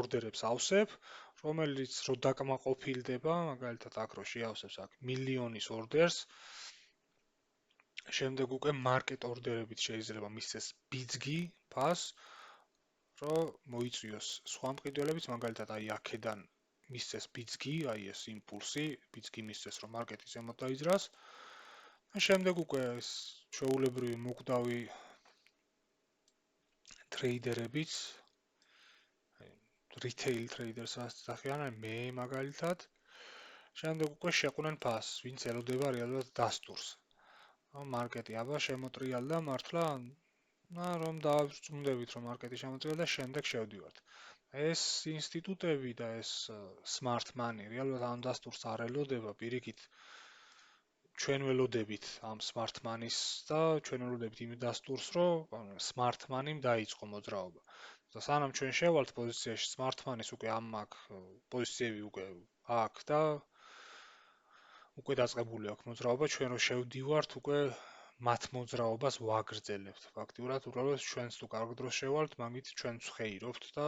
ორდერებს ავსებ, რომელიც რო დაკმაყოფილდება, მაგალითად აქ რო შეავსებს აქ მილიონის ორდერს, შემდეგ უკვე მარკეტ ორდერებით შეიძლება მისცეს ბიძგი ფას, რომ მოიწვიოს სხვა მყიდველებიც, მაგალითად აი აქედან მისცეს ბიძგი, აი ეს იმპულსი, ბიძგი მისცეს რომ მარკეტი ზემოთ დაიძრას. და შემდეგ უკვე ეს ჩვეულებრივი მოკვდავი ტრეიდერებიც, retail traders ასწახიან, აი მე მაგალითად, შემდეგ უკვე შეყვნენ ფასს, ვინც ელოდება რეალურად დასტურს. მარკეტი აბა შემოტრიალდა მართლა, რომ დავწუნდებით რომ მარკეტი შემოტრიალდა და შემდეგ შევდივართ. ეს ინსტიტუტები და ეს smart money რეალურად ამ დასტურს არ ელოდება, პირიქით ჩვენ ველოდებით ამ smart money-ს და ჩვენ ველოდებით იმ დასტურს, რომ smart money-მ დაიწყო მოძრაობა. და სანამ ჩვენ შევალთ პოზიციაში smart money-ს უკვე ამ პოზიციები უკვე აქვს და უკვე დაწყებული აქვს მოძრაობა, ჩვენ რო შევდივართ უკვე მათ მოძრაობას ვაგრძელებთ. ფაქტიურად უბრალოდ ჩვენც თუ კარგ დროს შევალთ, მაგით ჩვენც ვხეირობთ და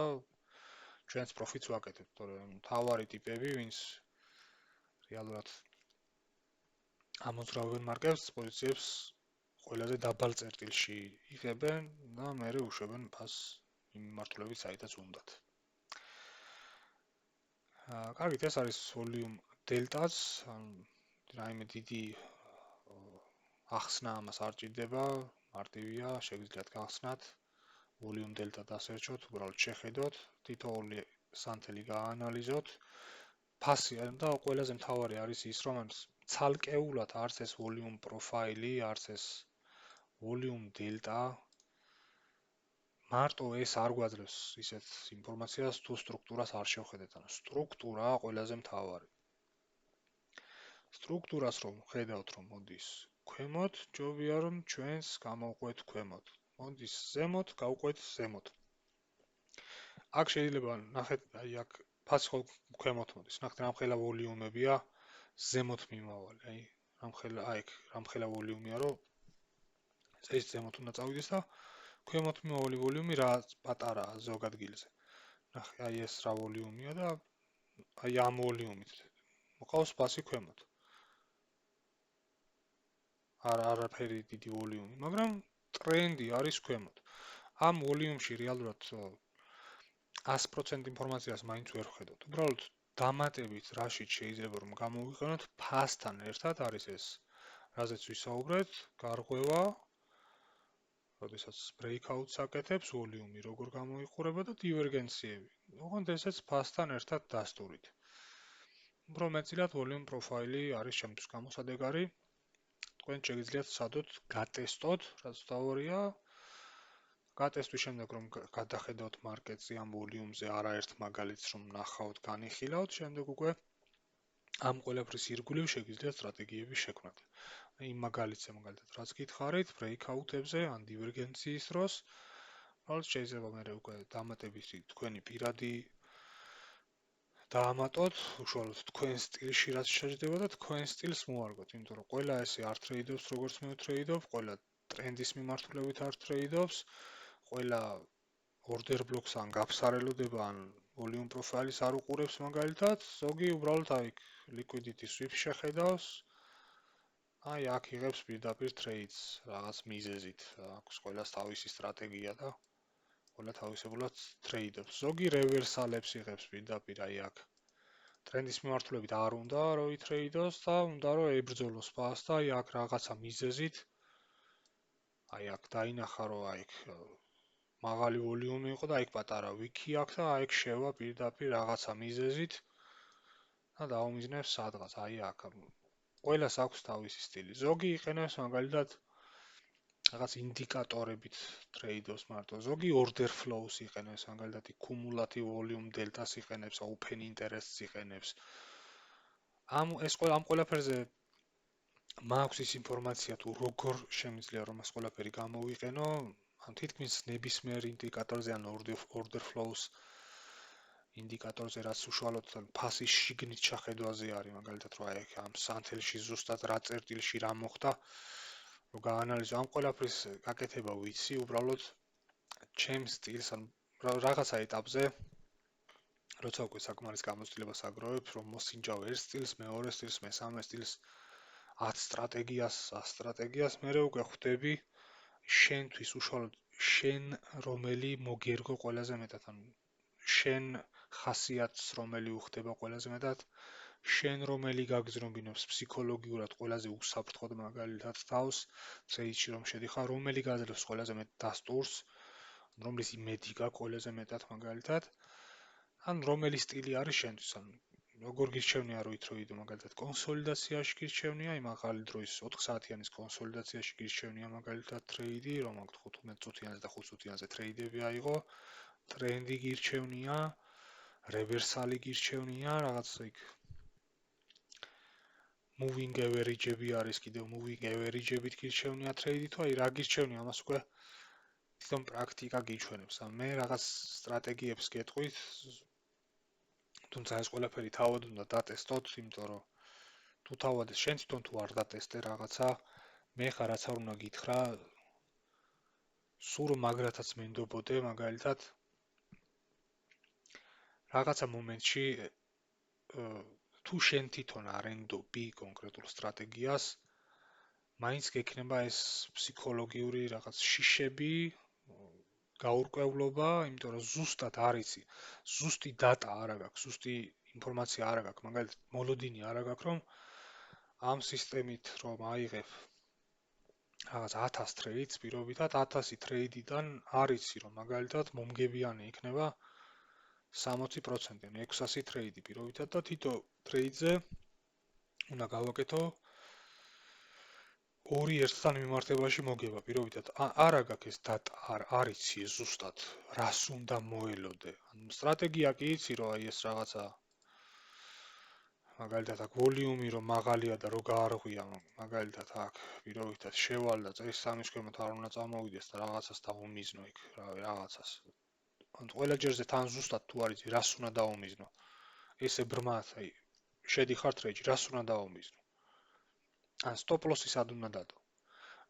ჩვენც პროფიტს ვაკეთებთ, თორემ თავარი ტიპები, ვინც რეალურად ამოძრავენ მარკეტს, პოზიციებს ყველაზე დაბალ წერტილში იღებენ და მერე უშვებენ ფას იმ მიმართულებით, საიდანაც უნდათ. კარგით, ეს არის volume delta-ს, რაიმე დიდი ახსნა ამას არ ჭირდება, მარტივია, შეგიძლიათ გახსნათ, volume delta დასერჩოთ, უბრალოდ შეხედოთ, თითოეული სანთელი გაანალიზოთ. ფასი და ყველაზე მთავარი არის ის, რომ ცალკეულად არც ეს volume profile-ი, არც ეს volume delta მარტო ეს არ გვაძლევს ისეთ ინფორმაციას, თუ სტრუქტურას არ შევხედეთ, ანუ სტრუქტურაა ყველაზე მთავარი. სტრუქტურას რომ ხედავთ, რომ მოდის ქვემოთ, ჯობია რომ ჩვენს გამოვყვეთ ქვემოთ. მოდის ზემოთ, გავყვეთ ზემოთ. აქ შეიძლება ნახეთ, აი აქ ფასი ხო ქვემოთ მოდის. ნახეთ, რამხელა ვოლიუმებია ზემოთ მიმავალი. აი, რამხელა ვოლიუმია, რომ ეს ზემოთ უნდა წავიდეს და ქვემოთ მიმავალი ვოლიუმი რა პატარაა ზოგ ადგილზე. ნახე, აი ეს რა ვოლიუმია და აი ამ ვოლიუმით მოყავს ფასი ქვემოთ. არაფერი დიდი ვოლიუმი, მაგრამ ტრენდი არის ქვემოთ. ამ ვოლიუმში რეალურად 100% ინფორმაციას მაინც ვერ ვხედავთ. უბრალოდ დამატებით რაშიც შეიძლება რომ გამოვიყენოთ ფასთან ერთად არის ეს, რაზეც ვისაუბრეთ, გარღვევა, როდესაც breakout-ს აკეთებს, ვოლიუმი როგორ გამოიყურება და დივერგენციები. ოღონდ ესეც ფასთან ერთად დასტურით. უფრო მეტწილად volume profile-ი არის ჩემთვის გამოსადეგარი. თქვენ შეგიძლიათ სადოთ გატესტოთ, რაც თავარია. გატესტვის შემდეგ რომ გადახედავთ მარკეტზე ამ ვოლიუმზე არაერთ მაგალითს რომ ნახავთ, განიხილავთ, შემდეგ უკვე ამ ყველაფრის ირგვლივ შეგიძლიათ სტრატეგიები შექმნათ. იმ მაგალითზე მაგალითად რაც გითხარით, breakout-ებზე ან დივერგენციის დროს, ალბათ შეიძლება მე უკვე დამატებით თქვენი პირადი დაამატოთ, უშუალოდ თქვენ სტილში რაც შეждდება და თქვენ სტილს მოარგოთ, იმიტომ რომ ყველა ესე არ ტრეიდობს როგორც მე ვტრეიდობ, ყველა ტრენდის მიმართულებით არ ტრეიდობს, ყველა order blocks ან გაფსარელოდება ან volume profile-ის არ უყურებს მაგალითად, ზოგი უბრალოდ აი liquidity sweep შეხედავს. აი აქ იღებს პირდაპირ ტრეიდს რაღაც მიზეზით, აქვს ყველას თავისი სტრატეგია და ყველა თავისებურად ტრეიდობს. ზოგი რევერსალებს იღებს პირდაპირ აი აქ. ტრენდის მიმართულებით არ უნდა რომ იტრეიდოს და უნდა რომ ებრძოლოს ფასს და აი აქ რაღაცა მიზეზით აი აქ დაინახა რომ აი აქ მაღალი ვოლიუმი იყო და აი აქ პატარა ვიკი აქვს და აი აქ შევა პირდაპირ რაღაცა მიზეზით და დაუმიზნებს სადღაც აი აქ. ყველას აქვს თავისი სტილი. ზოგი იყენებს მაგალითად რაღაც ინდიკატორებით ტრეიდოს მარტო. ზოგი order flows იყენებს მაგალითად cumulative volume delta-ს იყენებს, open interest-ს იყენებს. ამ ყველაფერზე მაქვს ის ინფორმაცია თუ როგორ შემიძლია რომ ეს ყველაფერი გამოვიყენო, ან თითქმის ნებისმიერ ინდიკატორზე ან order flows ინდიკატორზე რაც უშუალოდ ფასის შიგნით შეხედვაზე არის, მაგალითად რომ აი ამ სანთელში ზუსტად რა წერტილში რა მოხდა, რომ გაანალიზო ამ ყველაფრის გაკეთება ვიცი, უბრალოდ ჩემს სტილს ან რაღაცა ეტაპზე როცა უკვე საკმარის გამოცდილებას აგროვებ, რომ მოსინჯავ ერთ სტილს, მეორე სტილს, მესამე სტილს, 10 სტრატეგიას, 100 სტრატეგიას, მე უკვე ხვდები შენთვის უშუალოდ შენ რომელი მოგერგო ყველაზე მეტად, ან შენ ხასიათს რომელი უხდება ყველაზე მეტად, შენ რომელი გაგზნობინებს ფსიქოლოგიურად ყველაზე უსაფრთხოდ მაგალითად თავს, ტრეიდში რომ შედიხარ, რომელი გაძლევს ყველაზე მეტ დასტურს, რომლის იმედი გაქვს ყველაზე მეტად მაგალითად, ან რომელი სტილი არის შენთვის, ან როგორ გირჩევნია რომ ითროიდო მაგალითად კონსოლიდაციაში გირჩევნია, იმ ახალი დროის 4 საათიანის კონსოლიდაციაში გირჩევნია მაგალითად ტრეიდი, რომ აქ 15 წუთიანზე და 5 წუთიანზე ტრეიდები აიღო. ტრენდი გირჩევნია, რევერსალი გირჩევნია, რაღაცა იქ moving average-ები არის კიდევ moving average-ებით გირჩევნია ტრეიდი თუ აი რა გირჩევნია, ამას უკვე თვითონ პრაქტიკა გიჩვენებს. მე რაღაც სტრატეგიებს გეტყვით, თუმცა ეს ყველაფერი თავად უნდა დატესტოთ, იმიტომ რომ თუ თავად შენ თვითონ თუ არ დატესტე რაღაცა, მე ხა რაც არ უნდა გითხრა, სულ მაგრათაც მენდობოდე, მაგალითად რაღაცა მომენტში თუ შენ თვითონ არ ენდობი კონკრეტულ სტრატეგიას, მაინც გექნება ეს ფსიქოლოგიური რაღაც შიშები, გაურკვევლობა, იმიტომ რომ ზუსტად არ იცი, ზუსტი დატა არ აქვს, ზუსტი ინფორმაცია არ აქვს, მაგალითად მოლოდინი არ აქვს, რომ ამ სისტემით რომ აიღებ რაღაც 1000 ტრეიდს პირობითად 1000 ტრეიდიდან არ იცი რომ მაგალითად მომგებიანი იქნება 60%, ან 600 ტრეიდი პირობითად და თითო ტრეიდზე უნდა გავაკეთო 2 ერთთან მიმართებაში მოგება პირობითად. არ აქვს ეს დატა, არ იცი ზუსტად რას უნდა მოელოდე. ან სტრატეგია კი იცი რომ აი ეს რაღაცა მაგალითად აქ ვოლიუმი რომ მაღალია და რო გაარღვია, მაგალითად აქ პირობითად შევალ და წრის სამის ქვემოთ არ უნდა წამოვიდეს და რაღაცას დაუმიზნო იქ, რაღაცას. ან ყველა ჯერზე თან ზუსტად თუ არ იცი რას უნდა დაუმიზნო. ესე ბრმად, აი შედიხარ ტრეიდში, რას უნდა დაუმიზნო. ან სტოპ ლოსი სად უნდა დადო.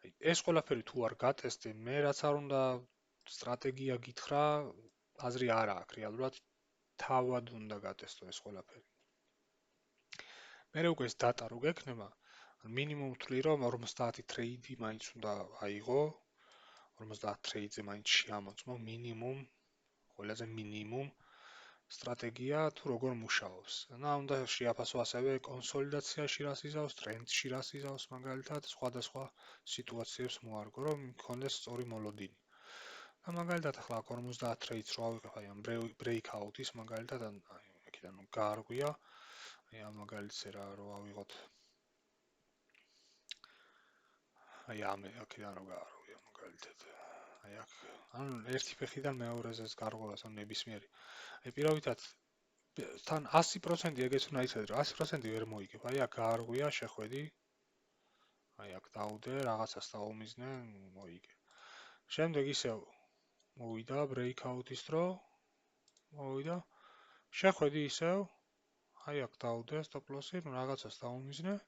აი ეს ყველაფერი თუ არ გატესტე, მე რაც არ უნდა სტრატეგია გითხრა, აზრი არ აქვს რეალურად თავად უნდა გატესტო ეს ყველაფერი. მე უკვე ეს დატა რო გექნება, მინიმუმ ვთვლი რომ 50 ტრეიდი მაინც უნდა აიღო, 50 ტრეიდზე მაინც შეამოწმო მინიმუმ, ყველაზე მინიმუმ სტრატეგია თუ როგორ მუშაობს. და უნდა შეაფასო ასევე კონსოლიდაციაში რას იზავს, ტრენდში რას იზავს, მაგალითად სხვადასხვა სიტუაციებს მოარგო, რომ მქონდეს სწორი მოლოდინი. და მაგალითად ახლა 50 ტრეიდს რო ავიღებ, აი ამ breakout-ის მაგალითად, აი აქედან გაარღვია, აი ამ მაგალითზე რა რო ავიღოთ. აი ამ აქედან რო გაარღვია მაგალითად. აი აქ, ანუ ერთი ფეხიდან მეორეზე გარღვევას ან ნებისმიერი. აი პირობითად თან 100% ეგეც უნდა იცოდე, რომ 100% ვერ მოიგებ. აი აქ გაარღვია, შეხვედი. აი აქ დაუდე, რაღაცას დაუმიზნე, მოიგე. შემდეგ ისევ მოვიდა breakout-ის დრო. მოვიდა. შეხვედი ისევ. აი აქ დაუდე stop loss-ი, რაღაცას დაუმიზნე.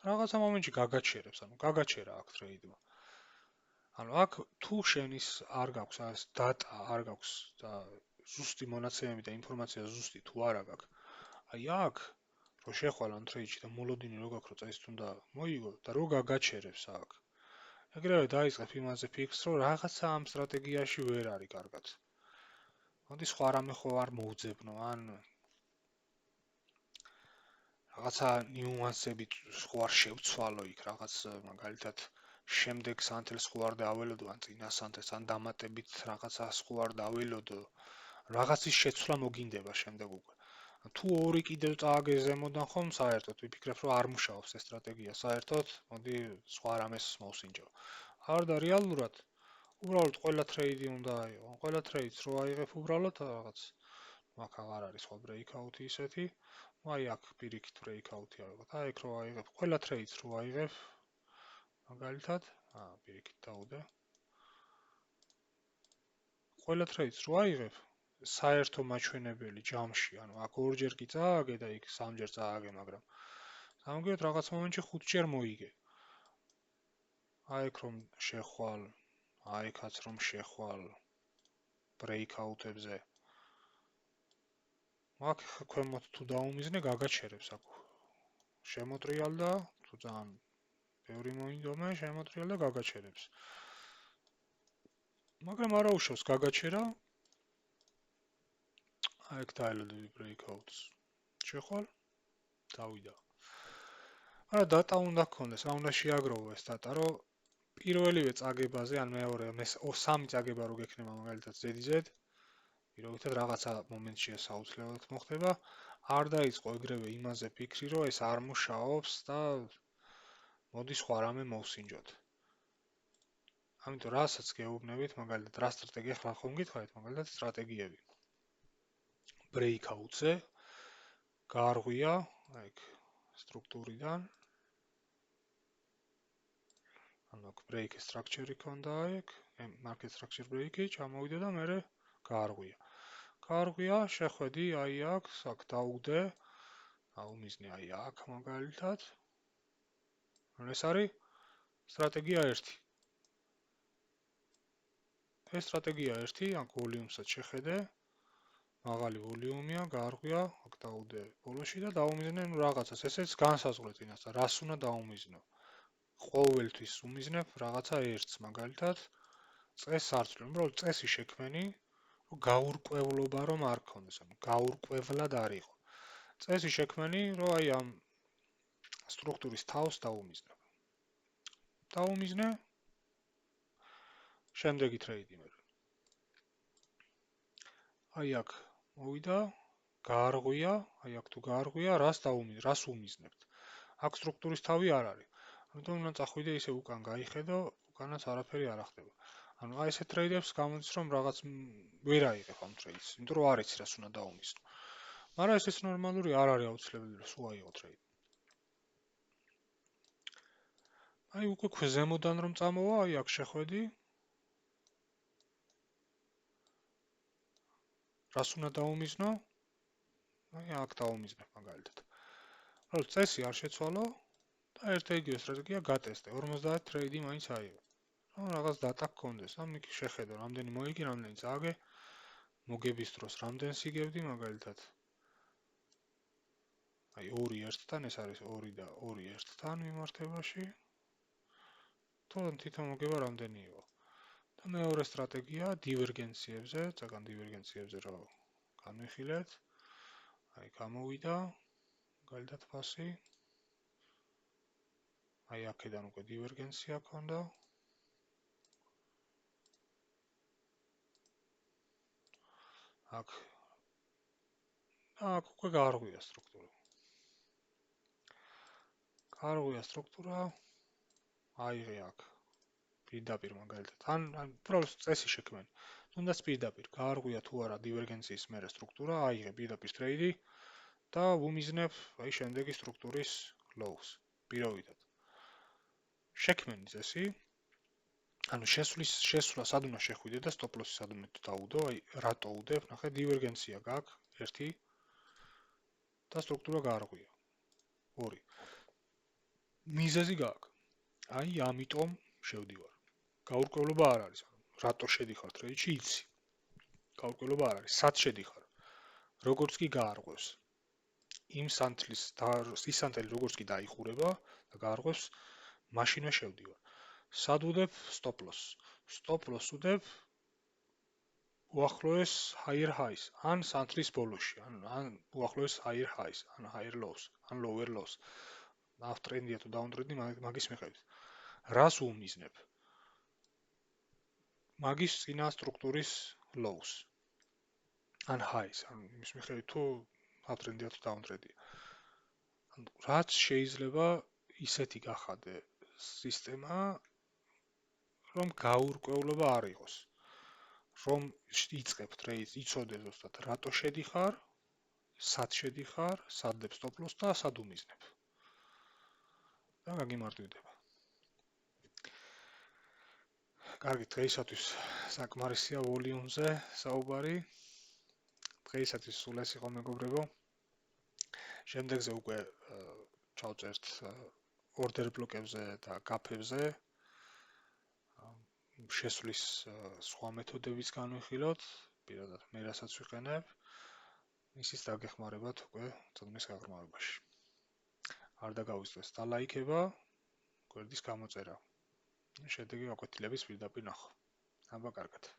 რაღაცა მომენტში გაგაჩერებს, ანუ გაგაჩერა აქ ტრეიდმა. ანუ აქ თუ შენის არ გაქვს ეს დატა, არ გაქვს და ზუსტი მონაცემები და ინფორმაცია ზუსტი თუ არ აქვს, აი აქ რო შეხვალ ამ ტრეიდში და მოლოდინი რო გაქვს, რომ წაის თუნდა მოიგო და რო გაგაჩერებს აქ. ეგრევე დაიწყებ იმაზე ფიქრს, რომ რაღაცა ამ სტრატეგიაში ვერ არის კარგად. მოდი სხვა რამე ხო არ მოუძებნო, ან რაღაცა ნიუანსებით ხო არ შევცვალო იქ, რაღაც მაგალითად შემდეგ სანთელს ხო არ დააველოდო, ან წინა სანთელს, ან დამატებით რაღაცას ხო არ დააველოდო. რაღაცის შეცვლა მოგინდება შემდეგ უკვე. თუ ორი კიდევ წააგე ზემოდან ხომ საერთოდ ვიფიქრებ რომ არ მუშაობს ეს სტრატეგია საერთოდ, მოდი სხვა რამეს მოვსინჯო. არ და რეალურად უბრალოდ ყველა ტრეიდი უნდა აიღო. ყველა ტრეიდს რო აიღებ უბრალოდ რაღაც მაგ აღარ არის სხვა breakout-ი ისეთი. აი აქ პირიქით breakout-ი აიღოთ. აი ეგ რო აიღებ, ყველა ტრეიდს რო აიღებ მაგალითად, პირიქით დაუდე. ყველა ტრეიდს რო აიღებ საერთო მაჩვენებელი ჯამში, ანუ აქ ორჯერ კი წააგე და იქ სამჯერ წააგე, მაგრამ სამგეთ რაღაც მომენტში 5ჯერ მოიგე. აი ეგ რომ შეხვალ, აი ეგაც რომ შეხვალ breakout-ებზე. აქ ქვემოთ თუ დაუმიზნე, გაგაჩერებს აქ. შემოტრიალდა, თუ ძალიან ბევრი მოინდომე, შემოტრიალდა და გაგაჩერებს. მაგრამ არა უშავს გაგაჩერა. აი ეგ დაელოდები breakout-ს. შეხვალ, დავიდა. არა დატა უნდა გქონდეს, რა უნდა შეაგროვო ეს დატა, რომ პირველივე წაგებაზე, ან მეორე, სამი წაგება რო გექნება მაგალითად ZZ, პირობითად რაღაცა მომენტში ეს აუცილებლად მოხდება, არ დაიწყო ეგრევე იმაზე ფიქრი, რომ ეს არ მუშაობს და მოდი სხვა რამე მოვსინჯოთ. ამიტომ რასაც გეუბნებით, მაგალითად, რა სტრატეგია ხარ ხომ გითხარით, მაგალითად, სტრატეგიები. ბრეიქ აუცე, გაარღვია, აი, სტრუქტურიდან. ანუ აქ ბრეიქ სტრუქტური ქონდა, აქ, market structure ბრეიქი, ჩამოვიდა და მერე გაარღვია. გაარღვია, შეხვედი, აი აქ, აქ დაუდე, აუმიზნე აი აქ მაგალითად. ეს არის სტრატეგია 1. ეს სტრატეგია 1, აქ ვოლიუმსაც შეხედე. მაღალი ვოლიუმია, გაარღვია, აქ დაუდე ბოლოში და დაუმიზნე რაღაცას. ესეც განსაზღვრე წინასწარ, რას უნდა დაუმიზნო. ყოველთვის უმიზნებ რაღაცა ერთს, მაგალითად, წესს არ ცვლი. უბრალოდ წესი შექმენი, რომ გაურკვევლობა რომ არ ქონდეს, ანუ გაურკვევლად არ იყო. წესი შექმენი, რომ აი ამ სტრუქტურის თავს დაუმიზნებ. დაუმიზნე შემდეგი ტრეიდი მე. აი აქ მოვიდა, გაარღვია, აი აქ თუ გაარღვია, რას უმიზნებთ. აქ სტრუქტურის თავი არ არის. ამიტომ უნდა წახვიდე ისე უკან გაიხედო, უკანაც არაფერი არ ახდება. ანუ აი ესეთ ტრეიდებს გამოდის რომ რაღაც ვერ აიღებ ამ ტრეიდს, იმიტომ რომ არ იცი რას უნდა დაუმიზნო. მაგრამ ეს ნორმალური არ არის აუცილებელი რომ სულ აიღო ტრეიდი. აი უკვე ზემოდან რომ წამოვა, აი აქ შეხვედი. რას უნდა დაუმიზნო? აი აქ დაუმიზნებ მაგალითად. რომ წესი არ შეცვალო და ერთ-ერთი სტრატეგია გატესტე. 50 ტრეიდი მაინც აიღო. რომ რაღაც დატა გქონდეს, ამ იქ შეხედო, რამდენი მოიგი, რამდენი წააგე, მოგების დროს რამდენს იგებდი მაგალითად. აი 2 1-თან, ეს არის 2 და 2 1-თან მიმართებაში. თვითონ მოგება რამდენი იყო. და მეორე სტრატეგია დივერგენციებზე, წაგან დივერგენციებზე რა განვიხილეთ. აი გამოვიდა მაგალითად ფასი. აი აქედან უკვე დივერგენცია ქონდა. აქ უკვე გაარღვია სტრუქტურა. გაარღვია სტრუქტურა. აიღე აქ. პირდაპირ მაგალითად. ან უბრალოდ წესი შექმენი. თუნდაც პირდაპირ გაარღვია თუ არა დივერგენციის მერე სტრუქტურა, აიღე პირდაპირ ტრეიდი და უმიზნებ აი შემდეგი სტრუქტურის lows. პირობითად. შექმენი წესი. ანუ შესვლა სად უნდა შეხვიდე და stop loss-ი სად უნდა დაუდო, აი რატო უდებ, ნახე დივერგენცია გაქვს 1 და სტრუქტურა გაარღვია. 2. მიზეზი გაქვს. აი ამიტომ შევდივარ. გაურკვევლობა არ არის. რატო შედიხარ ტრეიდში, იცი. გაურკვევლობა არ არის. სად შედიხარ? როგორც კი გაარღვევს. იმ სანთლის ის სანთელი როგორც კი დაიხურება და გაარღვევს, მაშინვე შევდივარ. სად უდებ stop loss. Stop loss უდებ უახლოეს higher highs, ან სანთლის ბოლოში, ან უახლოეს higher highs, ან higher lows, ან lower lows. uptrend-ია თუ downtrend-ი მაგის მიხედვით. რას უმიზნებ? მაგის წინა სტრუქტურის lows. ან highs, ან იმის მიხედვით თუ uptrend-ია თუ downtrend-ია. რაც შეიძლება ისეთი გახადე სისტემა, რომ გაურკვევლობა არ იყოს. რომ იწყებ ტრეიდს, იცოდე ზუსტად რატო შედიხარ, სად შედიხარ, სად დებ stop loss და სად უმიზნებ. და გაგიმარტივდება. კარგი, დღეისათვის საკმარისია ვოლიუმზე საუბარი. დღეისათვის სულ ეს იყო მეგობრებო. შემდეგზე უკვე ჩავწერთ order block-ებზე და gap-ებზე. შესვლის სხვა მეთოდებიც განვიხილოთ, პირადად მე რასაც ვიყენებ, ისიც დაგეხმარებათ უკვე წიგნის გაღრმავებაში. არ დაგავიწყდეს დალაიქება, გვერდის გამოწერა. შედეგი გაკვეთილების პირდაპირ ნახვა. აბა კარგად.